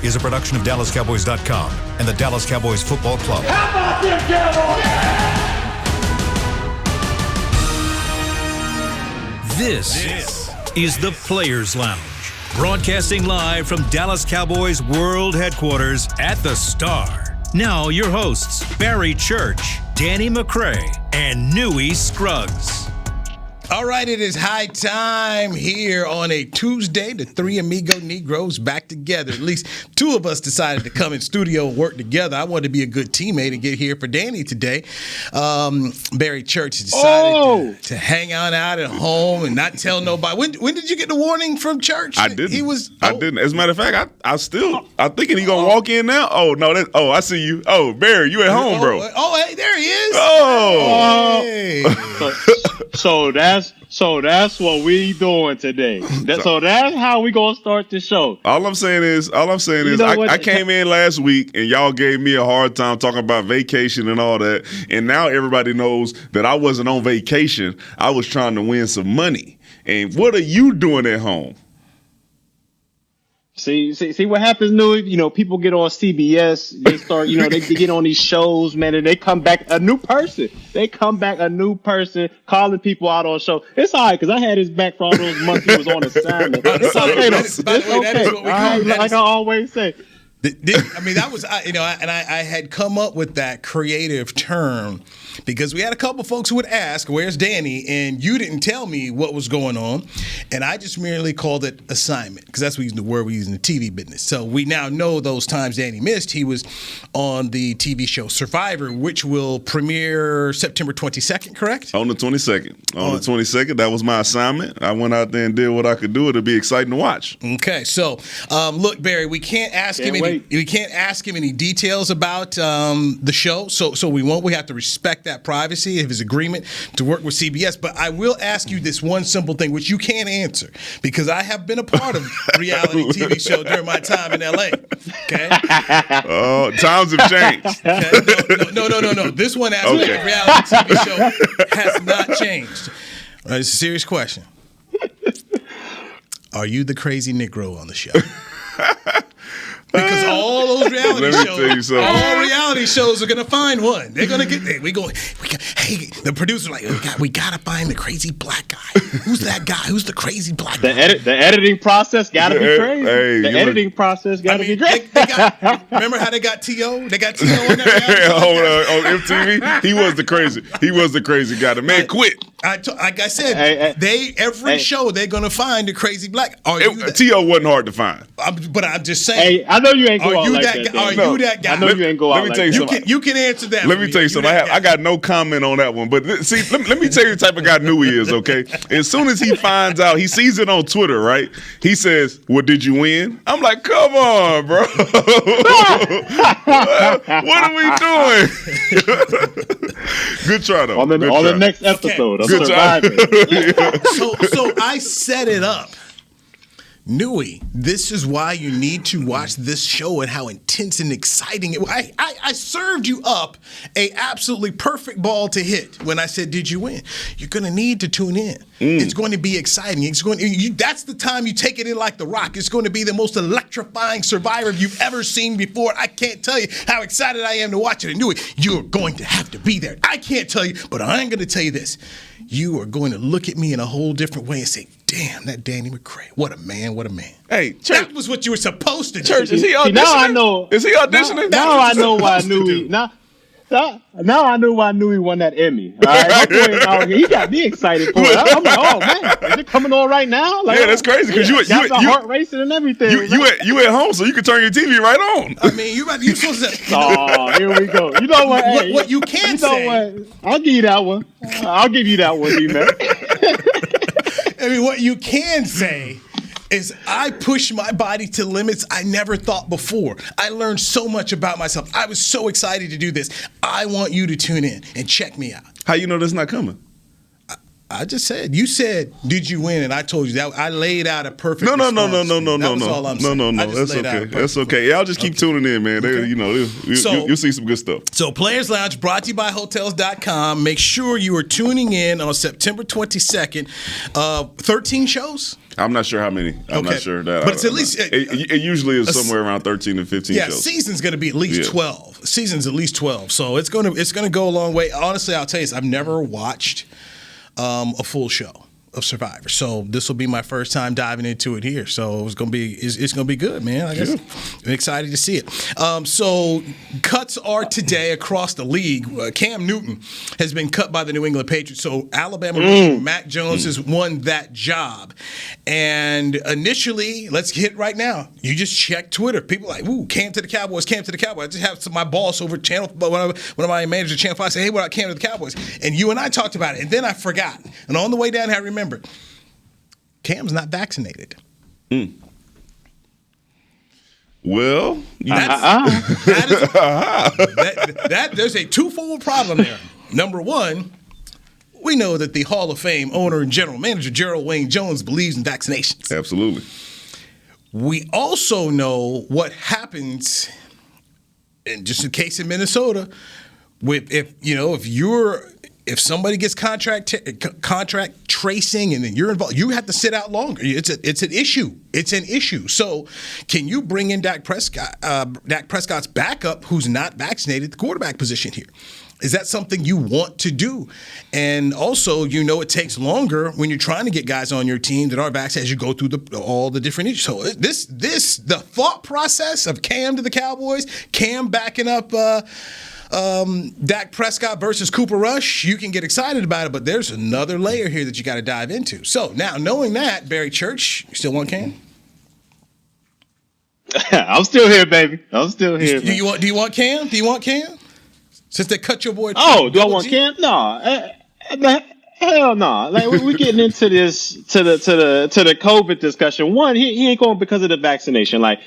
is a production of DallasCowboys.com and the Dallas Cowboys Football Club. How about them Cowboys? This is the Players Lounge, broadcasting live from Dallas Cowboys World Headquarters at the Star. Now your hosts, Barry Church, Danny McCray, and Newy Scruggs. All right, it is high time here on a Tuesday. The three Amigo Negroes back together. At least two of us decided to come in studio and work together. I wanted to be a good teammate and get here for Danny today. Barry Church decided to hang out at home and not tell nobody. When did you get the warning from Church? I didn't. I didn't. As a matter of fact, I'm thinking he gonna walk in now. Oh no! I see you. Oh, Barry, you at home, bro? Oh, hey, there he is. Oh. Hey. So that's what we doing today. So that's how we gonna start the show. All I'm saying is, I came in last week and y'all gave me a hard time talking about vacation and all that, and now everybody knows that I wasn't on vacation. I was trying to win some money. And what are you doing at home? See what happens, Newy? You know, people get on CBS, they start, they get on these shows, man, and they come back a new person. They come back a new person, calling people out on show. It's all right, because I had his back for all those months he was on assignment. It's okay, though. It's okay. Like I always say. That was, I had come up with that creative term because we had a couple folks who would ask, where's Danny? And you didn't tell me what was going on. And I just merely called it assignment because that's the word we use in the TV business. So we now know those times Danny missed. He was on the TV show Survivor, which will premiere September 22nd, correct? On the 22nd. On the 22nd, that was my assignment. I went out there and did what I could do. It'll be exciting to watch. Okay, so look, Barry, we can't ask him any details about the show, so we won't. We have to respect that privacy of his agreement to work with CBS. But I will ask you this one simple thing, which you can't answer, because I have been a part of reality TV show during my time in LA. Okay. Oh, times have changed. Okay? No. This one aspect of reality TV show has not changed. All right, it's a serious question. Are you the crazy Negro on the show? Because all those reality shows are gonna find one. They're gonna get there. Hey, the producer's like, we gotta find the crazy black guy. Who's that guy? Who's the crazy black guy? The editing process gotta be crazy. The editing process gotta be crazy. Remember how they got T.O.? They got T.O. on that on MTV. He was the crazy guy. The man quit. Like I said, every show they're gonna find a crazy black. T.O. wasn't hard to find. But I'm just saying. Hey, I know you ain't go out like that. You that guy? I know you ain't go out like that. You can answer that. Let me tell you something. I got no comment on that one. But see, let me tell you the type of guy Newy is, okay? As soon as he finds out, he sees it on Twitter, right? He says, well, did you win? I'm like, come on, bro. What are we doing? Good try, though. On the next episode of Survivor. So I set it up. Newy, this is why you need to watch this show and how intense and exciting it was. I served you up a absolutely perfect ball to hit when I said, did you win? You're going to need to tune in. It's going to be exciting. That's the time you take it in like The Rock. It's going to be the most electrifying Survivor you've ever seen before. I can't tell you how excited I am to watch it. And Newy, you're going to have to be there. I can't tell you, but I am going to tell you this. You are going to look at me in a whole different way and say, damn, that Danny McCray. What a man, what a man. Hey, Church. That was what you were supposed to do. Church, is he auditioning? Now I know. Is he auditioning? Now I know why Newy. Now I know why Newy won that Emmy. All right, he got me excited for it. I'm like, oh man, is it coming on right now? Like, yeah, that's crazy because you heart racing and everything. You at home, so you can turn your TV right on. I mean, you supposed to. Oh, here we go. You know what? What you can say? What? I'll give you that one. I'll give you that one, man. I mean, what you can say is I push my body to limits I never thought before. I learned so much about myself. I was so excited to do this. I want you to tune in and check me out. How you know that's not coming? I just said. You said, "Did you win?" And I told you that. I laid out a perfect. No. That's all I'm saying. That's okay. That's okay. Y'all just keep tuning in, man. Okay. You'll see some good stuff. So, Players Lounge brought to you by Hotels.com. Make sure you are tuning in on September 22nd. 13 shows. I'm not sure how many. I'm not sure that. But it's at least it usually is somewhere around 13 and 15 shows. Yeah, season's going to be at least 12. Season's at least 12. So it's going to go a long way. Honestly, I'll tell you, I've never watched a full show of Survivor. So this will be my first time diving into it here. So it's going to be good, man. I guess I'm excited to see it. So cuts are today across the league. Cam Newton has been cut by the New England Patriots. So Alabama Mac Jones has won that job. And initially, let's hit right now. You just check Twitter. People are like, ooh, Cam to the Cowboys, Cam to the Cowboys. I just have my boss over Channel, one of my managers at Channel 5 say, hey, what about Cam to the Cowboys? And you and I talked about it. And then I forgot. And on the way down, I remember. Cam's not vaccinated. Well, there's a twofold problem there. Number one, we know that the Hall of Fame owner and general manager Gerald Wayne Jones believes in vaccinations. Absolutely. We also know what happens, and just in case in Minnesota, if somebody gets contract tracing and then you're involved, you have to sit out longer. It's an issue. It's an issue. So, can you bring in Dak Prescott? Dak Prescott's backup, who's not vaccinated, the quarterback position here? Is that something you want to do? And also, it takes longer when you're trying to get guys on your team that are vaccinated as you go through all the different issues. So the thought process of Cam to the Cowboys, Cam backing up Dak Prescott versus Cooper Rush, you can get excited about it, but there's another layer here that you got to dive into. So now, knowing that, Barry Church, you still want Cam? I'm still here, baby. I'm still here. Do you want Cam? Do you want Cam? Since they cut your boy. Oh, do I want Cam? No, hell no. Like we're getting into this to the COVID discussion. One, he ain't going because of the vaccination. Like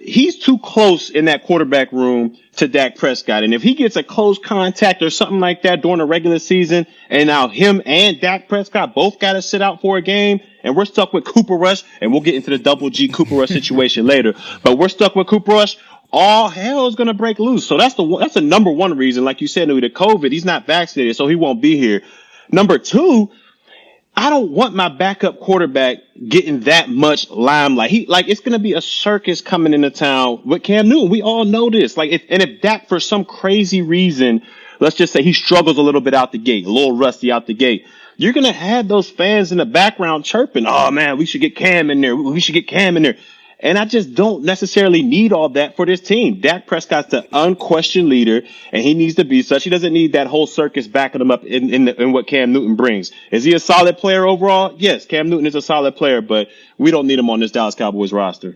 he's too close in that quarterback room to Dak Prescott, and if he gets a close contact or something like that during the regular season, and now him and Dak Prescott both got to sit out for a game, and we're stuck with Cooper Rush, and we'll get into the double G Cooper Rush situation later. But we're stuck with Cooper Rush. All hell is going to break loose. So that's the number one reason. Like you said, Newy, the COVID, he's not vaccinated, so he won't be here. Number two, I don't want my backup quarterback getting that much limelight. It's going to be a circus coming into town with Cam Newton. We all know this. If Dak, for some crazy reason, let's just say he struggles a little bit out the gate, a little rusty out the gate, you're going to have those fans in the background chirping, oh man, we should get Cam in there. We should get Cam in there. And I just don't necessarily need all that for this team. Dak Prescott's the unquestioned leader, and he needs to be such. He doesn't need that whole circus backing him up in what Cam Newton brings. Is he a solid player overall? Yes, Cam Newton is a solid player, but we don't need him on this Dallas Cowboys roster.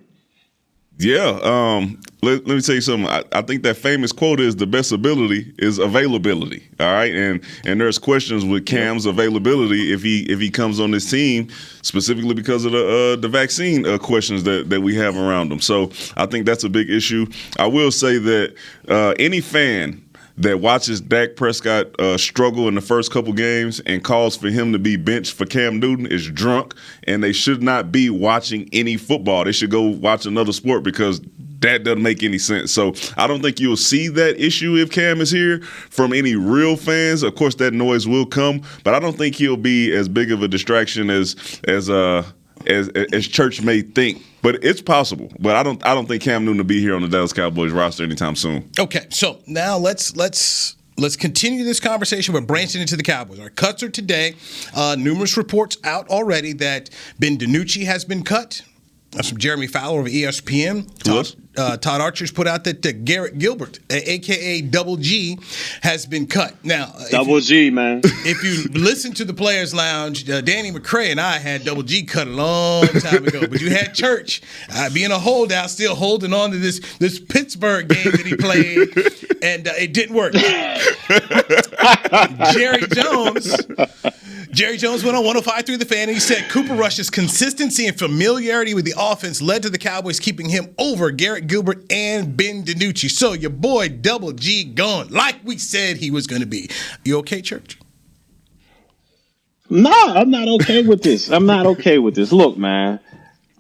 Yeah. Let me tell you something. I think that famous quote is the best ability is availability. All right. And there's questions with Cam's availability if he comes on this team, specifically because of the vaccine questions that we have around him. So I think that's a big issue. I will say that any fan that watches Dak Prescott struggle in the first couple games and calls for him to be benched for Cam Newton is drunk, and they should not be watching any football. They should go watch another sport because that doesn't make any sense. So I don't think you'll see that issue if Cam is here from any real fans. Of course, that noise will come, but I don't think he'll be as big of a distraction as Church may think. But it's possible. But I don't think Cam Newton will be here on the Dallas Cowboys roster anytime soon. Okay, so now let's continue this conversation. We're branching into the Cowboys. Our cuts are today. Numerous reports out already that Ben DiNucci has been cut. That's from Jeremy Fowler of ESPN. Todd Archer's put out that Garrett Gilbert, a.k.a. Double G, has been cut. Now, Double G, man. If you listen to the Players Lounge, Danny McCray and I had Double G cut a long time ago. But you had Church being a holdout, still holding on to this Pittsburgh game that he played, and it didn't work. Jerry Jones went on 105.3 The Fan, and he said Cooper Rush's consistency and familiarity with the offense led to the Cowboys keeping him over Garrett Gilbert and Ben DiNucci. So your boy Double G gone, like we said he was going to be. You okay, Church? Nah, I'm not okay with this. Look, man.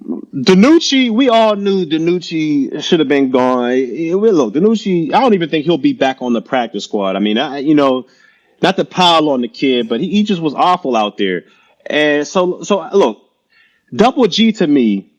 DiNucci, we all knew DiNucci should have been gone. Look, DiNucci, I don't even think he'll be back on the practice squad. I mean, not to pile on the kid, but he just was awful out there. And so look, Double G to me,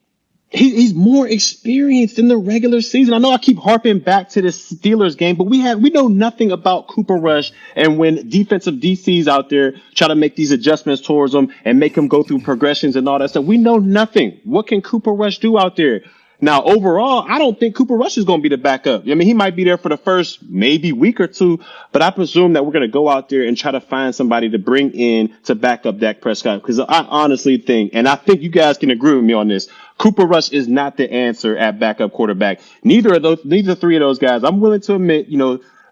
he's more experienced in the regular season. I know I keep harping back to the Steelers game, but we know nothing about Cooper Rush, and when defensive DCs out there try to make these adjustments towards him and make him go through progressions and all that stuff, we know nothing. What can Cooper Rush do out there? Now, overall, I don't think Cooper Rush is going to be the backup. I mean, he might be there for the first maybe week or two, but I presume that we're going to go out there and try to find somebody to bring in to back up Dak Prescott, because I honestly think, and I think you guys can agree with me on this, Cooper Rush is not the answer at backup quarterback. Neither three of those guys. I'm willing to admit,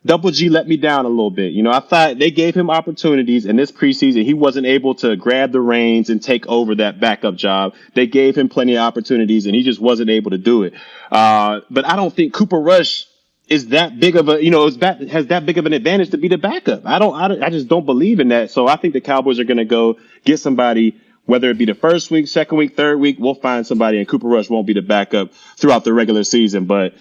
Double G let me down a little bit. I thought they gave him opportunities in this preseason. He wasn't able to grab the reins and take over that backup job. They gave him plenty of opportunities, and he just wasn't able to do it. But I don't think Cooper Rush is that big of has that big of an advantage to be the backup. I just don't believe in that. So I think the Cowboys are going to go get somebody, whether it be the first week, second week, third week, we'll find somebody, and Cooper Rush won't be the backup throughout the regular season. But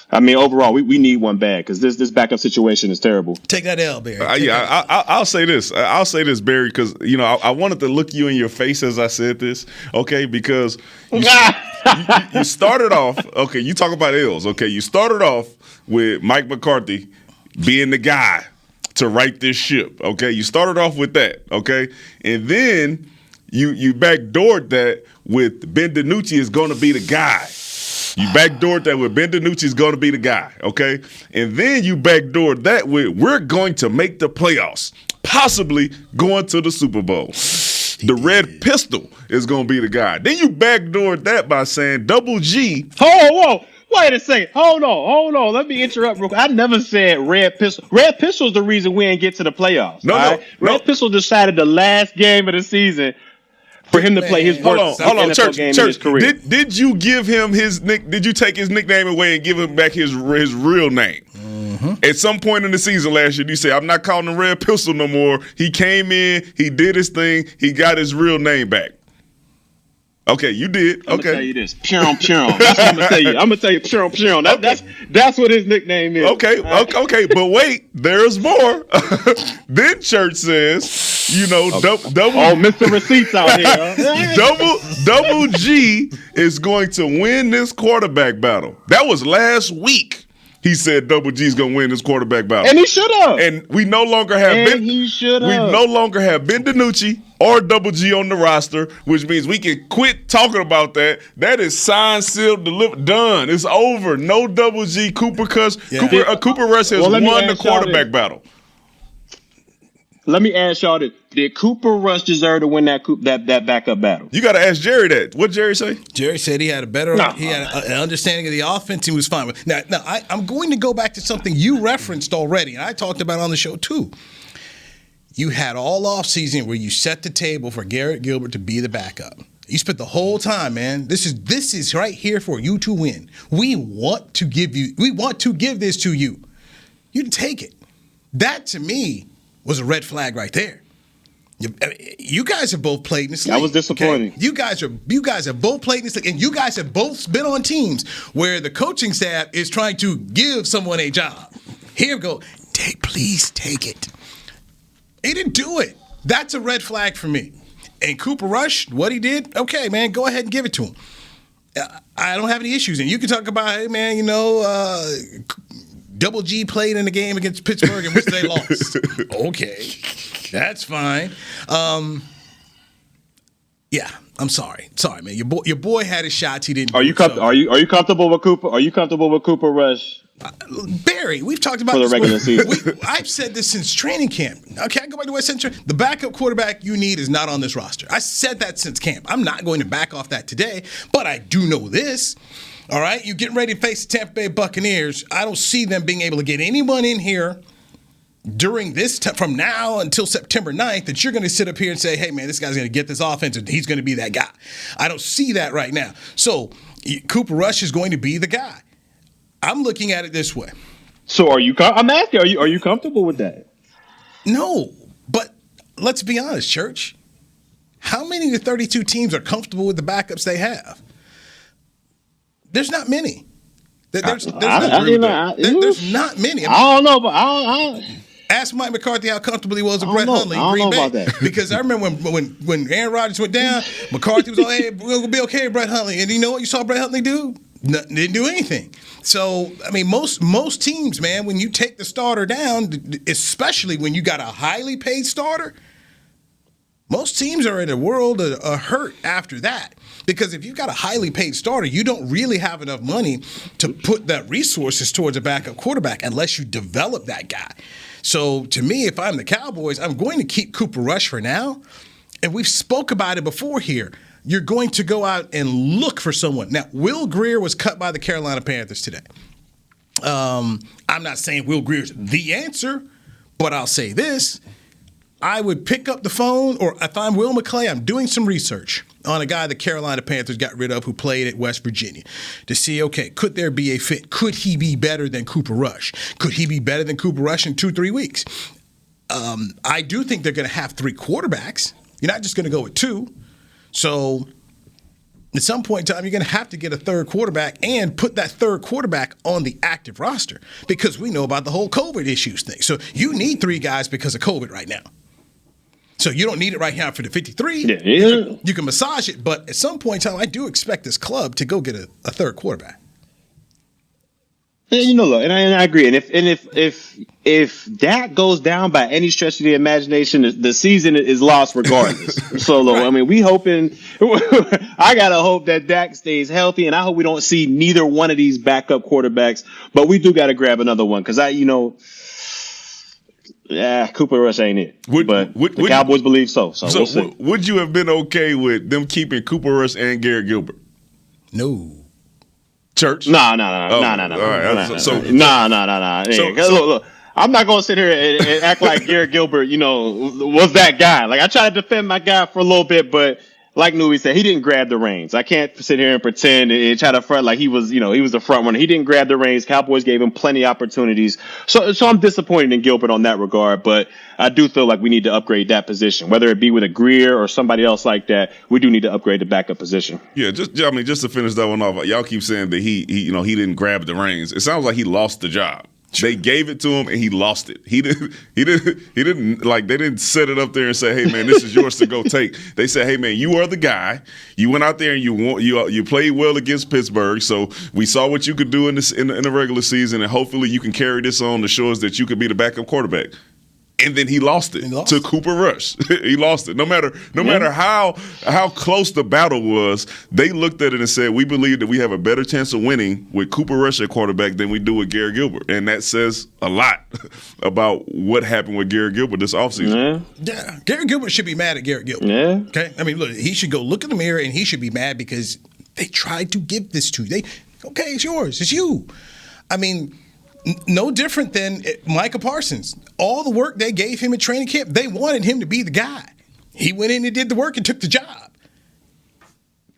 I mean, overall, we need one bad, because this backup situation is terrible. Take that L, Barry. I'll say this. I'll say this, Barry, because I wanted to look you in your face as I said this, okay? Because you started off. Okay, you talk about L's. Okay, you started off with Mike McCarthy being the guy to right this ship. Okay, you started off with that. Okay, and then you backdoored that with Ben DiNucci is going to be the guy. You backdoored that with Ben DiNucci is going to be the guy, okay? And then you backdoored that with we're going to make the playoffs, possibly going to the Super Bowl. The red pistol is going to be the guy. Then you backdoored that by saying Double G. Whoa. Wait a second. Hold on. Let me interrupt real quick. I never said red pistol. Red pistol is the reason we ain't get to the playoffs. No. Red pistol decided the last game of the season for him to play his worst NFL game in his career. Did you give him his Did you take his nickname away and give him back his real name? Mm-hmm. At some point in the season last year, you say, "I'm not calling him Red Pistol no more." He came in, he did his thing, he got his real name back. Okay, you did. I'm gonna tell you this, Piron. That's what I'm gonna tell you. I'm gonna tell you, Piron. That's what his nickname is. Okay. But wait, there's more. Then Church says, double. Oh, Mr. Receipts out here. Double G is going to win this quarterback battle. That was last week. He said Double G is going to win this quarterback battle, and he should have. And we no longer have Ben DiNucci or Double G on the roster, which means we can quit talking about that. That is signed, sealed, delivered, done. It's over. No Double G. Cooper Rush has won the quarterback battle. Let me ask y'all this. Did Cooper Rush deserve to win that backup battle? You got to ask Jerry that. What'd Jerry say? Jerry said he had an understanding of the offense. He was fine with. Now I'm going to go back to something you referenced already, and I talked about on the show too. You had all offseason where you set the table for Garrett Gilbert to be the backup. You spent the whole time, man. This is right here for you to win. We want to give this to you. You take it. That to me was a red flag right there. You guys have both played in this league. That was disappointing. Okay? You guys have both played in this league, and you guys have both been on teams where the coaching staff is trying to give someone a job. Here we go. Please take it. He didn't do it. That's a red flag for me. And Cooper Rush, what he did, okay, man, go ahead and give it to him. I don't have any issues. And you can talk about, hey, man, Double G played in the game against Pittsburgh in which they lost. Okay, that's fine. Yeah, I'm sorry. Sorry, man. Your boy had his shots. He didn't. Are you comfortable with Cooper? Are you comfortable with Cooper Rush? Barry, we've talked about for the regular season. I've said this since training camp. Okay, I go back to what I said. The backup quarterback you need is not on this roster. I said that since camp. I'm not going to back off that today, but I do know this. All right, you're getting ready to face the Tampa Bay Buccaneers. I don't see them being able to get anyone in here during this from now until September 9th that you're going to sit up here and say, hey, man, this guy's going to get this offense and he's going to be that guy. I don't see that right now. So Cooper Rush is going to be the guy. I'm looking at it this way. So I'm asking, are you comfortable with that? No, but let's be honest, Church. How many of the 32 teams are comfortable with the backups they have? There's not many. There's not many. I don't know, but I ask Mike McCarthy how comfortable he was with Brett Hundley in Green Bay. About that. Because I remember when Aaron Rodgers went down, McCarthy was like, hey, we're going to be okay with Brett Hundley. And you know what you saw Brett Hundley do? Didn't do anything. So, I mean, most teams, man, when you take the starter down, especially when you got a highly paid starter, most teams are in a world of hurt after that. Because if you've got a highly paid starter, you don't really have enough money to put that resources towards a backup quarterback unless you develop that guy. So to me, if I'm the Cowboys, I'm going to keep Cooper Rush for now. And we've spoke about it before here. You're going to go out and look for someone. Now, Will Grier was cut by the Carolina Panthers today. I'm not saying Will Grier's the answer, but I'll say this. I would pick up the phone, or if I'm Will McClay, I'm doing some research on a guy the Carolina Panthers got rid of who played at West Virginia to see, okay, could there be a fit? Could he be better than Cooper Rush? Could he be better than Cooper Rush in 2-3 weeks? I do think they're going to have 3 quarterbacks. You're not just going to go with 2. So at some point in time, you're going to have to get a third quarterback and put that third quarterback on the active roster because we know about the whole COVID issues thing. So you need 3 guys because of COVID right now. So you don't need it right now for the 53. Yeah. You can massage it, but at some point in time, I do expect this club to go get a third quarterback. And, you know, look, and I agree. And if that goes down by any stretch of the imagination, the season is lost regardless. So, look, I mean, we hoping. I gotta hope that Dak stays healthy, and I hope we don't see neither one of these backup quarterbacks. But we do got to grab another one because Cooper Rush ain't it. The Cowboys believe so. So we'll see. Would you have been okay with them keeping Cooper Rush and Garrett Gilbert? No. Church? No. All right. So Look, I'm not going to sit here and act like Garrett Gilbert, was that guy. Like, I tried to defend my guy for a little bit, but like Newy said, he didn't grab the reins. I can't sit here and pretend and try to front like he was the front runner. He didn't grab the reins. Cowboys gave him plenty of opportunities. So I'm disappointed in Gilbert on that regard, but I do feel like we need to upgrade that position, whether it be with a Grier or somebody else like that. We do need to upgrade the backup position. Yeah, just to finish that one off, y'all keep saying that he didn't grab the reins. It sounds like he lost the job. They gave it to him and he lost it. He didn't like, they didn't set it up there and say, hey man, this is yours to go take. They said, hey man, you are the guy. You went out there and you played well against Pittsburgh. So we saw what you could do in the regular season, and hopefully you can carry this on to show us that you could be the backup quarterback. And then he lost it to Cooper Rush. He lost it. No matter how close the battle was, they looked at it and said, we believe that we have a better chance of winning with Cooper Rush at quarterback than we do with Garrett Gilbert. And that says a lot about what happened with Garrett Gilbert this offseason. Yeah. Garrett Gilbert should be mad at Garrett Gilbert. Yeah. Okay? I mean, look, he should go look in the mirror and he should be mad because they tried to give this to you. Okay, it's yours. It's you. I mean, no different than Micah Parsons. All the work they gave him at training camp, they wanted him to be the guy. He went in and did the work and took the job.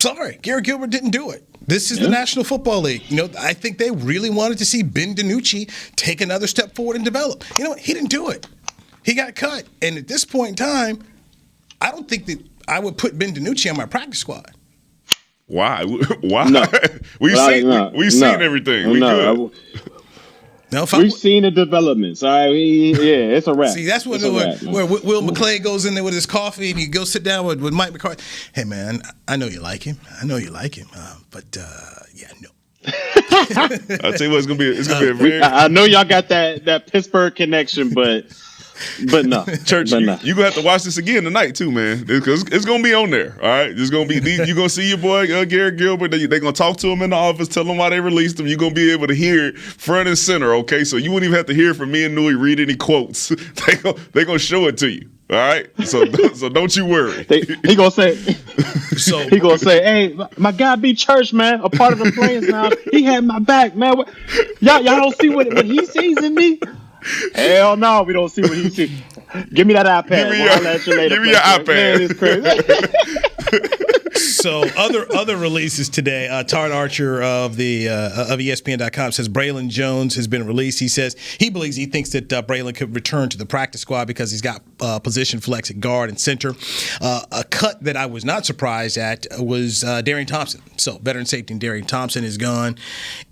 Sorry, Garrett Gilbert didn't do it. This is the National Football League. I think they really wanted to see Ben DiNucci take another step forward and develop. You know what? He didn't do it. He got cut. And at this point in time, I don't think that I would put Ben DiNucci on my practice squad. Why? Why? No. We've seen everything. We good. We've seen the developments. All right, it's a wrap. See, that's where Will McClay goes in there with his coffee and he goes sit down with Mike McCarthy. Hey, man, I know you like him. But no. I'll tell you what, it's gonna be a very. I know y'all got that Pittsburgh connection, but no, Church, you're gonna have to watch this again tonight too, man, because it's gonna be on there. All right, it's gonna be you're gonna see your boy Garrett Gilbert. They're gonna talk to him in the office, tell him why they released him. You're gonna be able to hear it front and center. Okay, so you wouldn't even have to hear from me and Newy read any quotes. They gonna show it to you. All right, so don't you worry. He gonna say, hey, my guy B Church, man, a part of the players now. He had my back, man. Y'all don't see what he sees in me. Hell no, we don't see what he sees. Give me that iPad. Give me your iPad. Man, it's crazy. So other releases today. Todd Archer of ESPN.com says Braylon Jones has been released. He says he thinks that Braylon could return to the practice squad because he's got position flex at guard and center. A cut that I was not surprised at was Darien Thompson. So veteran safety Darien Thompson is gone,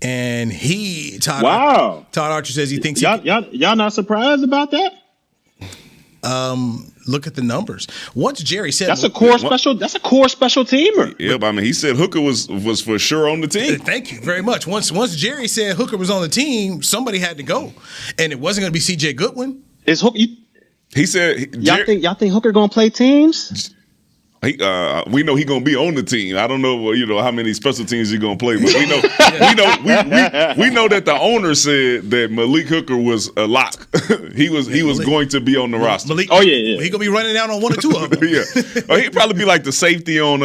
and Todd Archer says he thinks y'all not surprised about that? Look at the numbers. Once Jerry said that's a core special teamer. Yeah, but I mean, he said Hooker was for sure on the team. Thank you very much. Once Jerry said Hooker was on the team, somebody had to go, and it wasn't going to be C.J. Goodwin. Is Hooker? He said, y'all think Hooker gonna play teams? We know he gonna be on the team. I don't know, how many special teams he gonna play, but we know, we know that the owner said that Malik Hooker was a lock. he was going to be on the roster. Malik, yeah. He gonna be running down on one or two of them. Yeah, he'd probably be like the safety on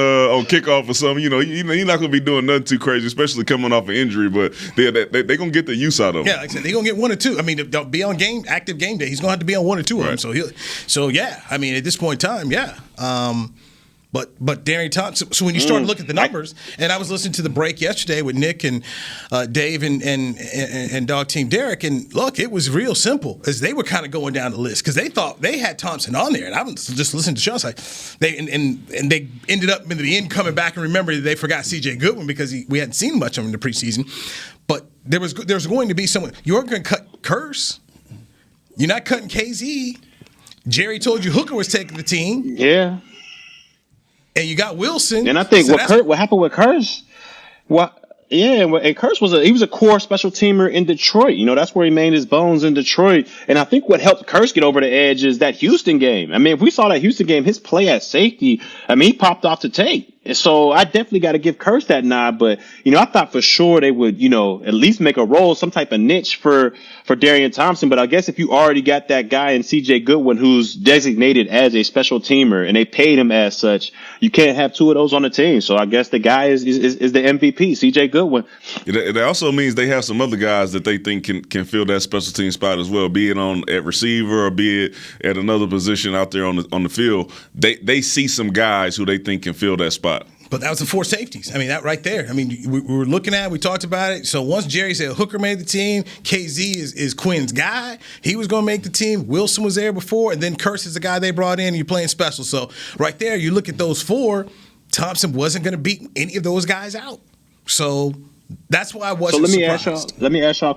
kickoff or something. He's not gonna be doing nothing too crazy, especially coming off an injury. But they gonna get the use out of him. Yeah, like I said, they gonna get one or two. I mean, they'll be on active game day. He's gonna have to be on one or two of them. So yeah. I mean, at this point in time, yeah. But Darien Thompson. So when you start to look at the numbers, and I was listening to the break yesterday with Nick and Dave and Dog Team Derek, and look, it was real simple as they were kind of going down the list because they thought they had Thompson on there, and I was just listening to the show. I was like, they ended up in the end coming back and remember that they forgot C.J. Goodwin because we hadn't seen much of him in the preseason. But there was going to be someone. You weren't going to cut Curse. You're not cutting KZ. Jerry told you Hooker was taking the team. Yeah. And you got Wilson. And I think what happened with Curse, and Curse was a core special teamer in Detroit. That's where he made his bones in Detroit. And I think what helped Curse get over the edge is that Houston game. I mean, if we saw that Houston game, his play at safety, he popped off the tape. And so I definitely got to give Curse that nod. But, I thought for sure they would, at least make a role, some type of niche for Darien Thompson. But I guess if you already got that guy in C.J. Goodwin who's designated as a special teamer and they paid him as such, you can't have two of those on the team. So I guess the guy is the MVP, C.J. Goodwin. It also means they have some other guys that they think can fill that special team spot as well, be it at receiver or be it at another position out there on the field. They see some guys who they think can fill that spot. But that was the four safeties. I mean, that right there. I mean, we were looking at it. We talked about it. So once Jerry said Hooker made the team, KZ is Quinn's guy. He was going to make the team. Wilson was there before. And then Curse is the guy they brought in. And you're playing special. So right there, you look at those four, Thompson wasn't going to beat any of those guys out. So that's why I wasn't surprised. Let me ask y'all a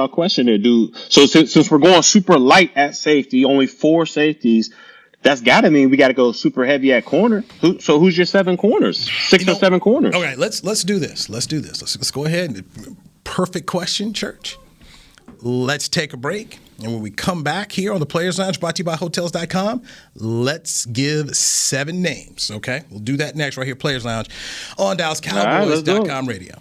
question. There, dude. So since we're going super light at safety, only four safeties, that's got to mean we got to go super heavy at corner. So who's your seven corners? Six or seven corners? Okay, let's do this. Let's go ahead. Perfect question, Church. Let's take a break. And when we come back here on the Players Lounge, brought to you by Hotels.com, let's give 7 names, okay? We'll do that next right here, Players Lounge, on DallasCowboys.com radio.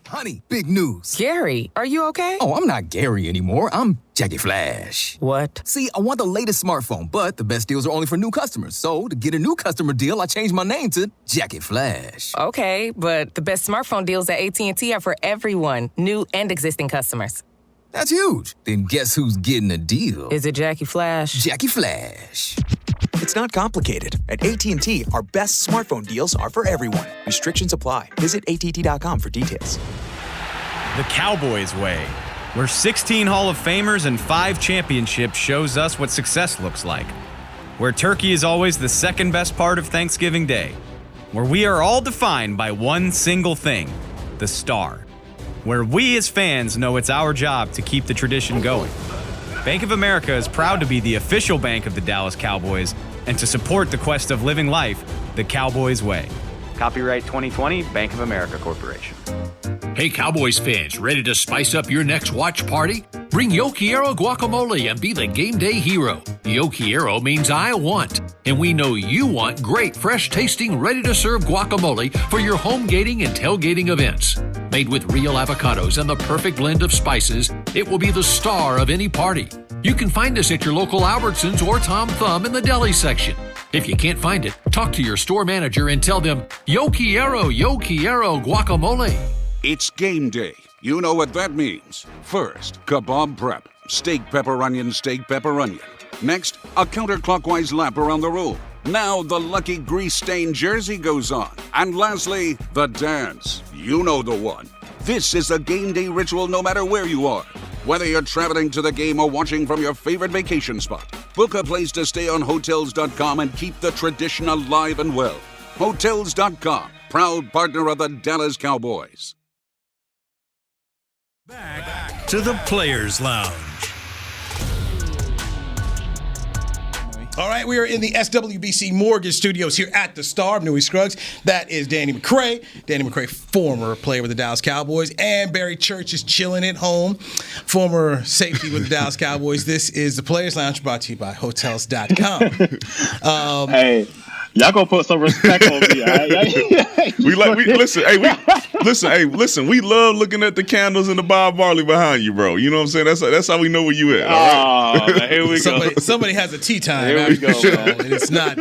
Honey, big news. Gary, are you okay? Oh, I'm not Gary anymore. I'm Jackie Flash. What? See, I want the latest smartphone, but the best deals are only for new customers. So to get a new customer deal, I changed my name to Jackie Flash. Okay, but the best smartphone deals at AT&T are for everyone, new and existing customers. That's huge. Then guess who's getting a deal? Is it Jackie Flash? Jackie Flash. It's not complicated. At AT&T, our best smartphone deals are for everyone. Restrictions apply. Visit AT&T.com for details. The Cowboys way, where 16 Hall of Famers and 5 championships shows us what success looks like. Where turkey is always the second best part of Thanksgiving Day. Where we are all defined by one single thing, the star. Where we as fans know it's our job to keep the tradition going. Bank of America is proud to be the official bank of the Dallas Cowboys and to support the quest of living life the Cowboys way. Copyright 2020, Bank of America Corporation. Hey, Cowboys fans, ready to spice up your next watch party? Bring Yo Quiero guacamole and be the game day hero. Yo Quiero means I want, and we know you want great, fresh-tasting, ready-to-serve guacamole for your home gating and tailgating events. Made with real avocados and the perfect blend of spices, it will be the star of any party. You can find us at your local Albertsons or Tom Thumb in the deli section. If you can't find it, talk to your store manager and tell them, Yo Quiero guacamole. It's game day. You know what that means. First, kebab prep. Steak, pepper, onion, steak, pepper, onion. Next, a counterclockwise lap around the room. Now the lucky grease-stained jersey goes on. And lastly, the dance. You know the one. This is a game day ritual no matter where you are. Whether you're traveling to the game or watching from your favorite vacation spot, book a place to stay on Hotels.com and keep the tradition alive and well. Hotels.com, proud partner of the Dallas Cowboys. Back to the Players Lounge. All right, we are in the SWBC Mortgage Studios here at the Star. Newy Scruggs. That is Danny McCray. Danny McCray, former player with the Dallas Cowboys, and Barry Church is chilling at home, former safety with the Dallas Cowboys. This is the Players Lounge, brought to you by Hotels.com. Hey. Y'all gonna put some respect on me. Listen. We love looking at the candles and the Bob Marley behind you, bro. You know what I'm saying? That's how we know where you at. All right? Here we go. Somebody has a tea time. Here we go, and it's not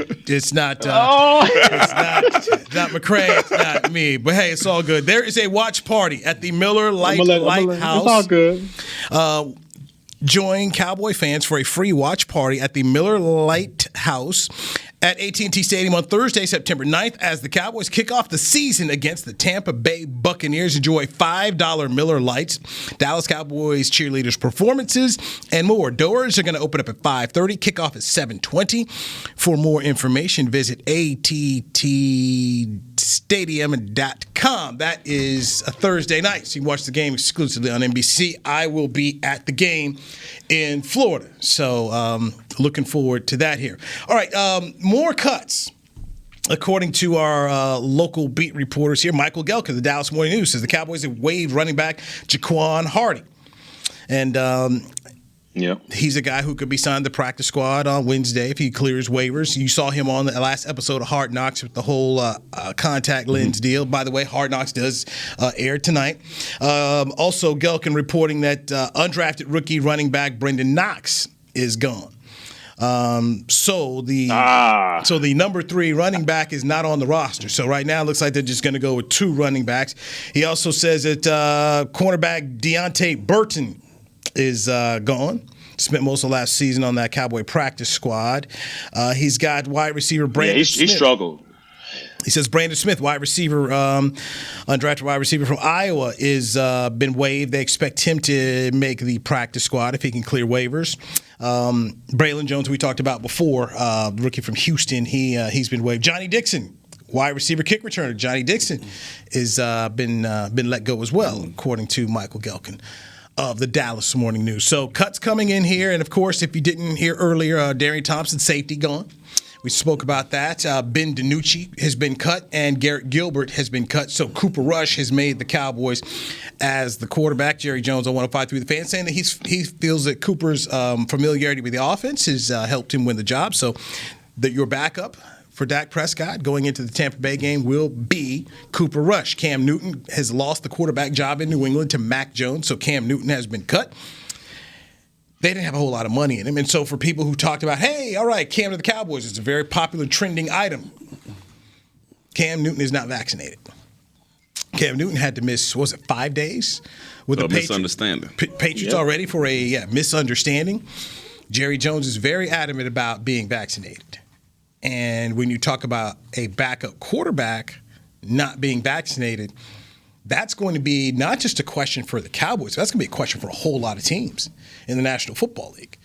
McCray. It's not me. But hey, it's all good. There is a watch party at the Miller Lighthouse. It's all good. Join Cowboy fans for a free watch party at the Miller Lighthouse at AT&T Stadium on Thursday, September 9th, as the Cowboys kick off the season against the Tampa Bay Buccaneers. Enjoy $5 Miller Lights, Dallas Cowboys cheerleaders performances, and more. Doors are going to open up at 5:30, kickoff at 7:20. For more information, visit attstadium.com. That is a Thursday night, so you can watch the game exclusively on NBC. I will be at the game in Florida, so looking forward to that here. All right, more cuts. According to our local beat reporters here, Michael Gelka, the Dallas Morning News, says the Cowboys have waived running back Jaquan Hardy. And he's a guy who could be signed to the practice squad on Wednesday if he clears waivers. You saw him on the last episode of Hard Knocks with the whole contact lens deal. By the way, Hard Knocks does air tonight. Also, Gelkin reporting that undrafted rookie running back Brendan Knox is gone. So the number 3 running back is not on the roster. So right now it looks like they're just going to go with 2 running backs. He also says that cornerback Deontay Burton is gone. Spent most of last season on that Cowboy practice squad. He's got wide receiver Brandon Smith. He struggled. He says Brandon Smith, wide receiver, undrafted wide receiver from Iowa, is been waived. They expect him to make the practice squad if he can clear waivers. Braylon Jones, we talked about before, rookie from Houston, he's been waived. Johnny Dixon, wide receiver kick returner. Johnny Dixon is been let go as well, according to Michael Gelkin of the Dallas Morning News. So cuts coming in here, and of course, if you didn't hear earlier, Darien Thompson, safety, gone. We spoke about that. Ben DiNucci has been cut, and Garrett Gilbert has been cut. So Cooper Rush has made the Cowboys as the quarterback. Jerry Jones on 105.3 The Fan saying that he feels that Cooper's familiarity with the offense has helped him win the job. So that your backup for Dak Prescott going into the Tampa Bay game will be Cooper Rush. Cam Newton has lost the quarterback job in New England to Mac Jones, so Cam Newton has been cut. They didn't have a whole lot of money in him. And so for people who talked about, hey, all right, Cam to the Cowboys, it's a very popular trending item. Cam Newton is not vaccinated. Cam Newton had to miss, 5 days? With the misunderstanding. Patriots already for a misunderstanding. Jerry Jones is very adamant about being vaccinated. And when you talk about a backup quarterback not being vaccinated, that's going to be not just a question for the Cowboys. That's going to be a question for a whole lot of teams in the National Football League.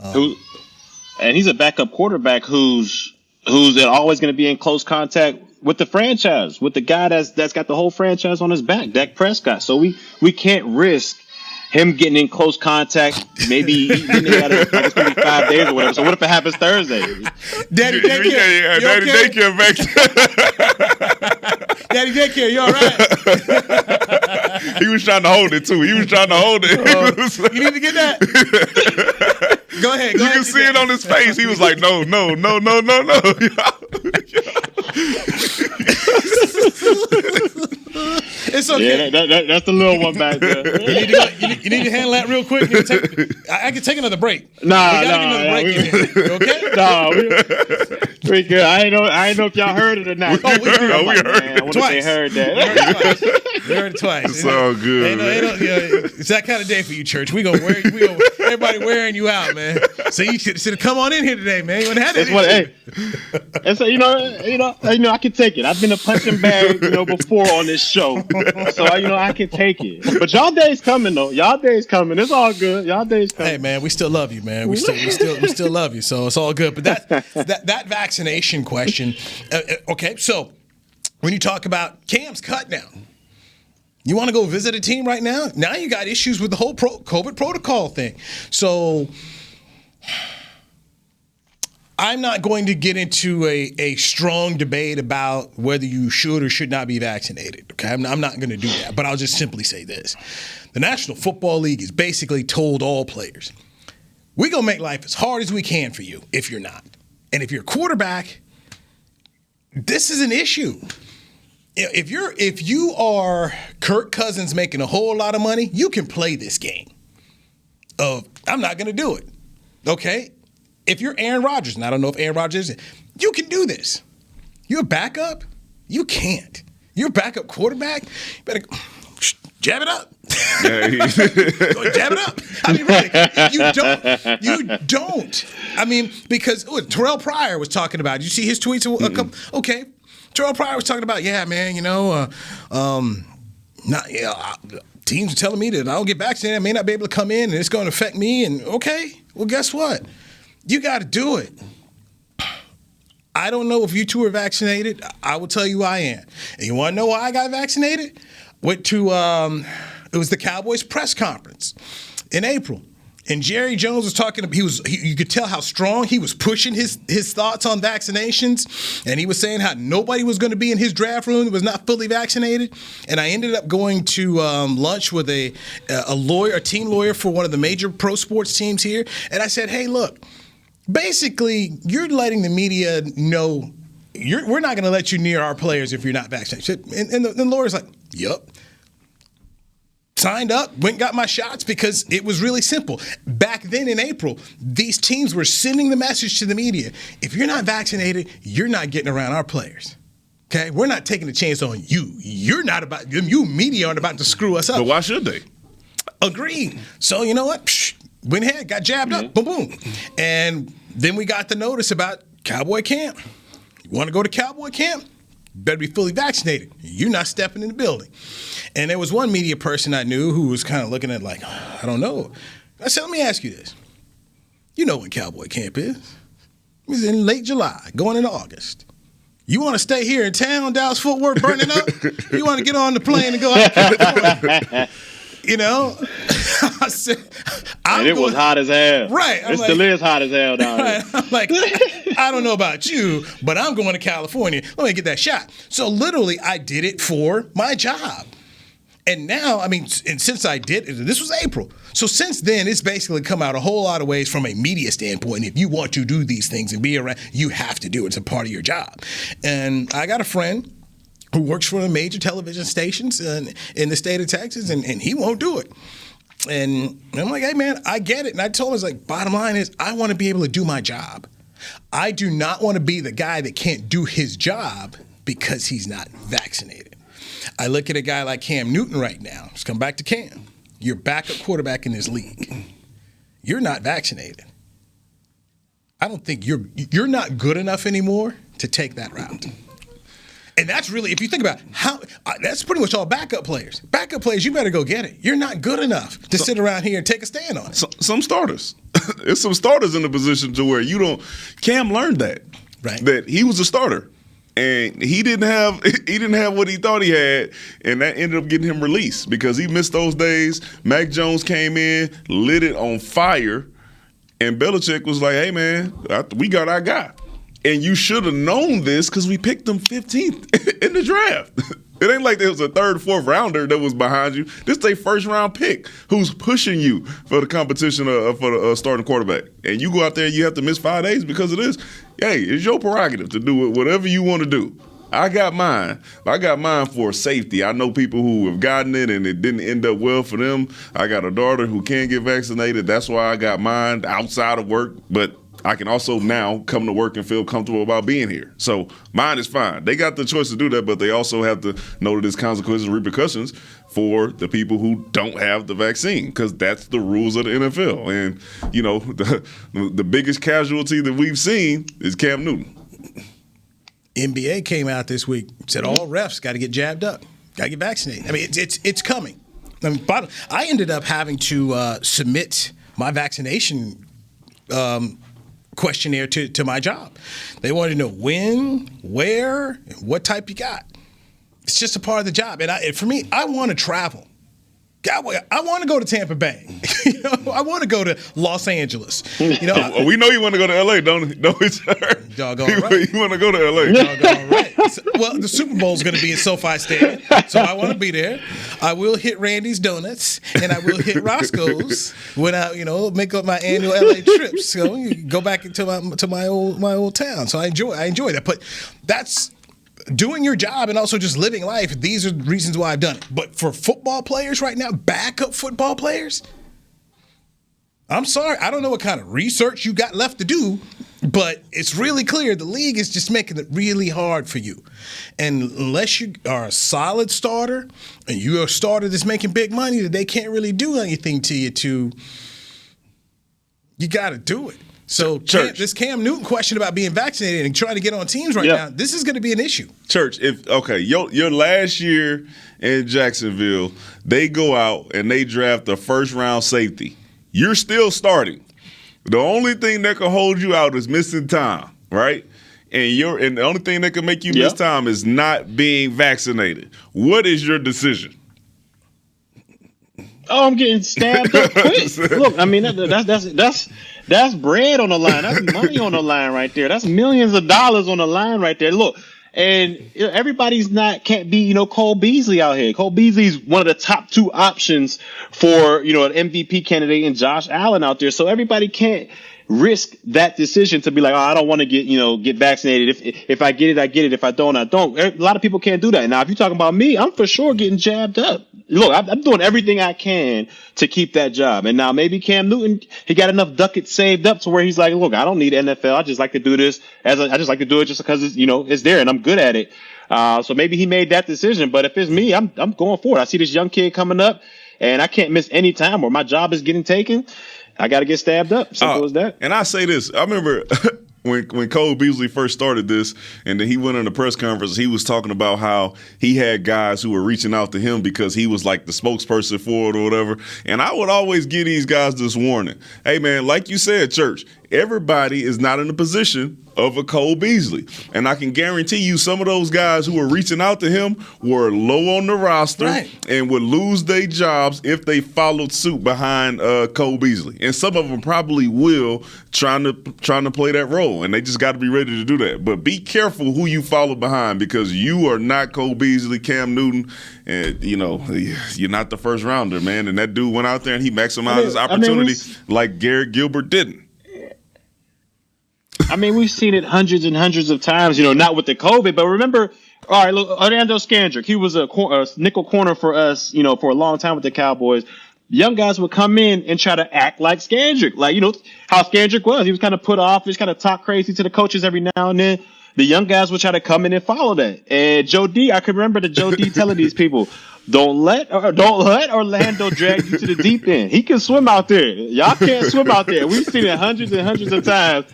And he's a backup quarterback who's always going to be in close contact with the franchise, with the guy that's got the whole franchise on his back, Dak Prescott. So we can't risk him getting in close contact. Maybe it's going to be 5 days or whatever. So what if it happens Thursday? Daddy Daycare. Daddy Daycare back Daddy Daycare, you all right? He was trying to hold it, too. You need to get that. Go ahead. You can see it on his face. He was like, no. It's okay. Yeah, that's the little one back there. You need to handle that real quick. I can take another break. You okay? We good. I ain't know if y'all heard it or not. Oh, we heard. I wonder if they heard that. We heard it twice. It's all good, man. It's that kind of day for you, church. We gonna everybody wearing you out, man. So you should have come on in here today, man. You wouldn't have had that. And so I can take it. I've been a punching bag, before on this show, so I can take it. But y'all days coming though. Y'all days coming. It's all good. Y'all days coming. Hey man, we still love you, man. We still love you. So it's all good. But that vaccination question. Okay, so when you talk about Cam's cut now. You want to go visit a team right now? Now you got issues with the whole COVID protocol thing. So I'm not going to get into a strong debate about whether you should or should not be vaccinated. Okay, I'm not going to do that. But I'll just simply say this. The National Football League has basically told all players, we're going to make life as hard as we can for you if you're not. And if you're a quarterback, this is an issue. If you are Kirk Cousins making a whole lot of money, you can play this game of I'm not going to do it. Okay? If you're Aaron Rodgers, and I don't know if Aaron Rodgers is, you can do this. You're a backup? You can't. You're a backup quarterback? You better jab it up. Go jab it up. I mean, really, you don't. I mean, because Terrell Pryor was talking about, you see his tweets? Okay. Terrell Pryor was talking about, teams are telling me that I don't get vaccinated, I may not be able to come in, and it's going to affect me. And okay, well, guess what? You got to do it. I don't know if you two are vaccinated. I will tell you I am. And you want to know why I got vaccinated? Went to it was the Cowboys press conference in April. And Jerry Jones was talking. You could tell how strong he was pushing his thoughts on vaccinations, and he was saying how nobody was going to be in his draft room that was not fully vaccinated. And I ended up going to lunch with a team lawyer for one of the major pro sports teams here. And I said, "Hey, look, basically, you're letting the media know we're not going to let you near our players if you're not vaccinated." And the lawyer's like, "Yup." Signed up, went and got my shots because it was really simple. Back then in April, these teams were sending the message to the media. If you're not vaccinated, you're not getting around our players. Okay? We're not taking a chance on you. You media aren't about to screw us up. But why should they? Agreed. So you know what? Went ahead, got jabbed up, boom, boom. And then we got the notice about Cowboy camp. You want to go to Cowboy camp? Better be fully vaccinated. You're not stepping in the building. And there was one media person I knew who was kind of looking at like, I don't know. I said, let me ask you this. You know what Cowboy camp is. It was in late July, going into August. You want to stay here in town, Dallas-Fort Worth, burning up? You want to get on the plane and go out to California? I said, it was hot as hell. Right. It still is hot as hell down here. I'm like, I don't know about you, but I'm going to California. Let me get that shot. So literally, I did it for my job. And now, since I did it, this was April. So since then, it's basically come out a whole lot of ways from a media standpoint. If you want to do these things and be around, you have to do it. It's a part of your job. And I got a friend who works for the major television stations in the state of Texas, and he won't do it. And I'm like, hey, man, I get it. And I told him, bottom line is I want to be able to do my job. I do not want to be the guy that can't do his job because he's not vaccinated. I look at a guy like Cam Newton right now. Let's come back to Cam. You're backup quarterback in this league. You're not vaccinated. I don't think you're not good enough anymore to take that route. And that's really, if you think about that's pretty much all backup players. Backup players, you better go get it. You're not good enough to sit around here and take a stand on it. Some starters. There's some starters in the position to where Cam learned that. Right. That he was a starter. And he didn't have what he thought he had, and that ended up getting him released because he missed those days. Mac Jones came in, lit it on fire, and Belichick was like, hey, man, we got our guy. And you should have known this because we picked him 15th in the draft. It ain't like there was a third, fourth rounder that was behind you. This is a first-round pick who's pushing you for the competition for the starting quarterback. And you go out there and you have to miss 5 days because of this. Hey, it's your prerogative to do whatever you want to do. I got mine. I got mine for safety. I know people who have gotten it and it didn't end up well for them. I got a daughter who can't get vaccinated. That's why I got mine outside of work. But I can also now come to work and feel comfortable about being here. So mine is fine. They got the choice to do that, but they also have to know that there's consequences and repercussions for the people who don't have the vaccine, because that's the rules of the NFL. And, you know, the biggest casualty that we've seen is Cam Newton. NBA came out this week, said all refs got to get jabbed up, got to get vaccinated. I mean, it's coming. I mean, I ended up having to submit my vaccination questionnaire to my job. They wanted to know when, where, and what type you got. It's just a part of the job. And for me, I want to travel. I want to go to Tampa Bay. You know, I want to go to Los Angeles. You know, we know you want to go to LA, don't we, sir? Doggone right. You want to go to LA. Doggone right. Well, the Super Bowl is going to be at SoFi Stadium, so I want to be there. I will hit Randy's Donuts, and I will hit Roscoe's when I, make up my annual LA trips. So go back into my old town. So I enjoy that. But that's doing your job and also just living life. These are the reasons why I've done it. But for football players right now, backup football players, I'm sorry, I don't know what kind of research you got left to do, but it's really clear the league is just making it really hard for you. And unless you are a solid starter and you're a starter that's making big money that they can't really do anything to you, you got to do it. So this Cam Newton question about being vaccinated and trying to get on teams right now, this is going to be an issue. Church, your last year in Jacksonville, they go out and they draft the first-round safety. You're still starting. The only thing that can hold you out is missing time, right? And the only thing that can make you miss time is not being vaccinated. What is your decision? Oh, I'm getting stabbed up quick. Look, I mean that's bread on the line. That's money on the line right there. That's millions of dollars on the line right there. Look, and everybody's can't be Cole Beasley out here. Cole Beasley's one of the top two options for an MVP candidate and Josh Allen out there. So everybody can't risk that decision to be like, oh, I don't want to get vaccinated. If I get it, I get it. If I don't, I don't. A lot of people can't do that. Now, if you're talking about me, I'm for sure getting jabbed up. Look, I'm doing everything I can to keep that job. And now maybe Cam Newton, he got enough ducats saved up to where he's like, look, I don't need NFL. I just like to do this I just like to do it just because it's there and I'm good at it. So maybe he made that decision. But if it's me, I'm going for it. I see this young kid coming up and I can't miss any time or my job is getting taken. I got to get stabbed up. Simple as that. And I say this. I remember when Cole Beasley first started this, and then he went on the press conference, he was talking about how he had guys who were reaching out to him because he was like the spokesperson for it or whatever. And I would always give these guys this warning. Hey, man, like you said, Church, everybody is not in a position of a Cole Beasley. And I can guarantee you some of those guys who were reaching out to him were low on the roster and would lose their jobs if they followed suit behind Cole Beasley. And some of them probably will trying to play that role. And they just got to be ready to do that. But be careful who you follow behind because you are not Cole Beasley, Cam Newton, and, you're not the first rounder, man. And that dude went out there and he maximized his opportunity like Garrett Gilbert didn't. I mean, we've seen it hundreds and hundreds of times, not with the COVID, but remember, all right, look, Orlando Scandrick, he was a nickel corner for us, for a long time with the Cowboys. Young guys would come in and try to act like Scandrick, like, how Scandrick was. He was kind of put off, he was kind of talk crazy to the coaches every now and then. The young guys would try to come in and follow that. And Joe D, I can remember Joe D telling these people, don't let Orlando drag you to the deep end. He can swim out there. Y'all can't swim out there. We've seen it hundreds and hundreds of times,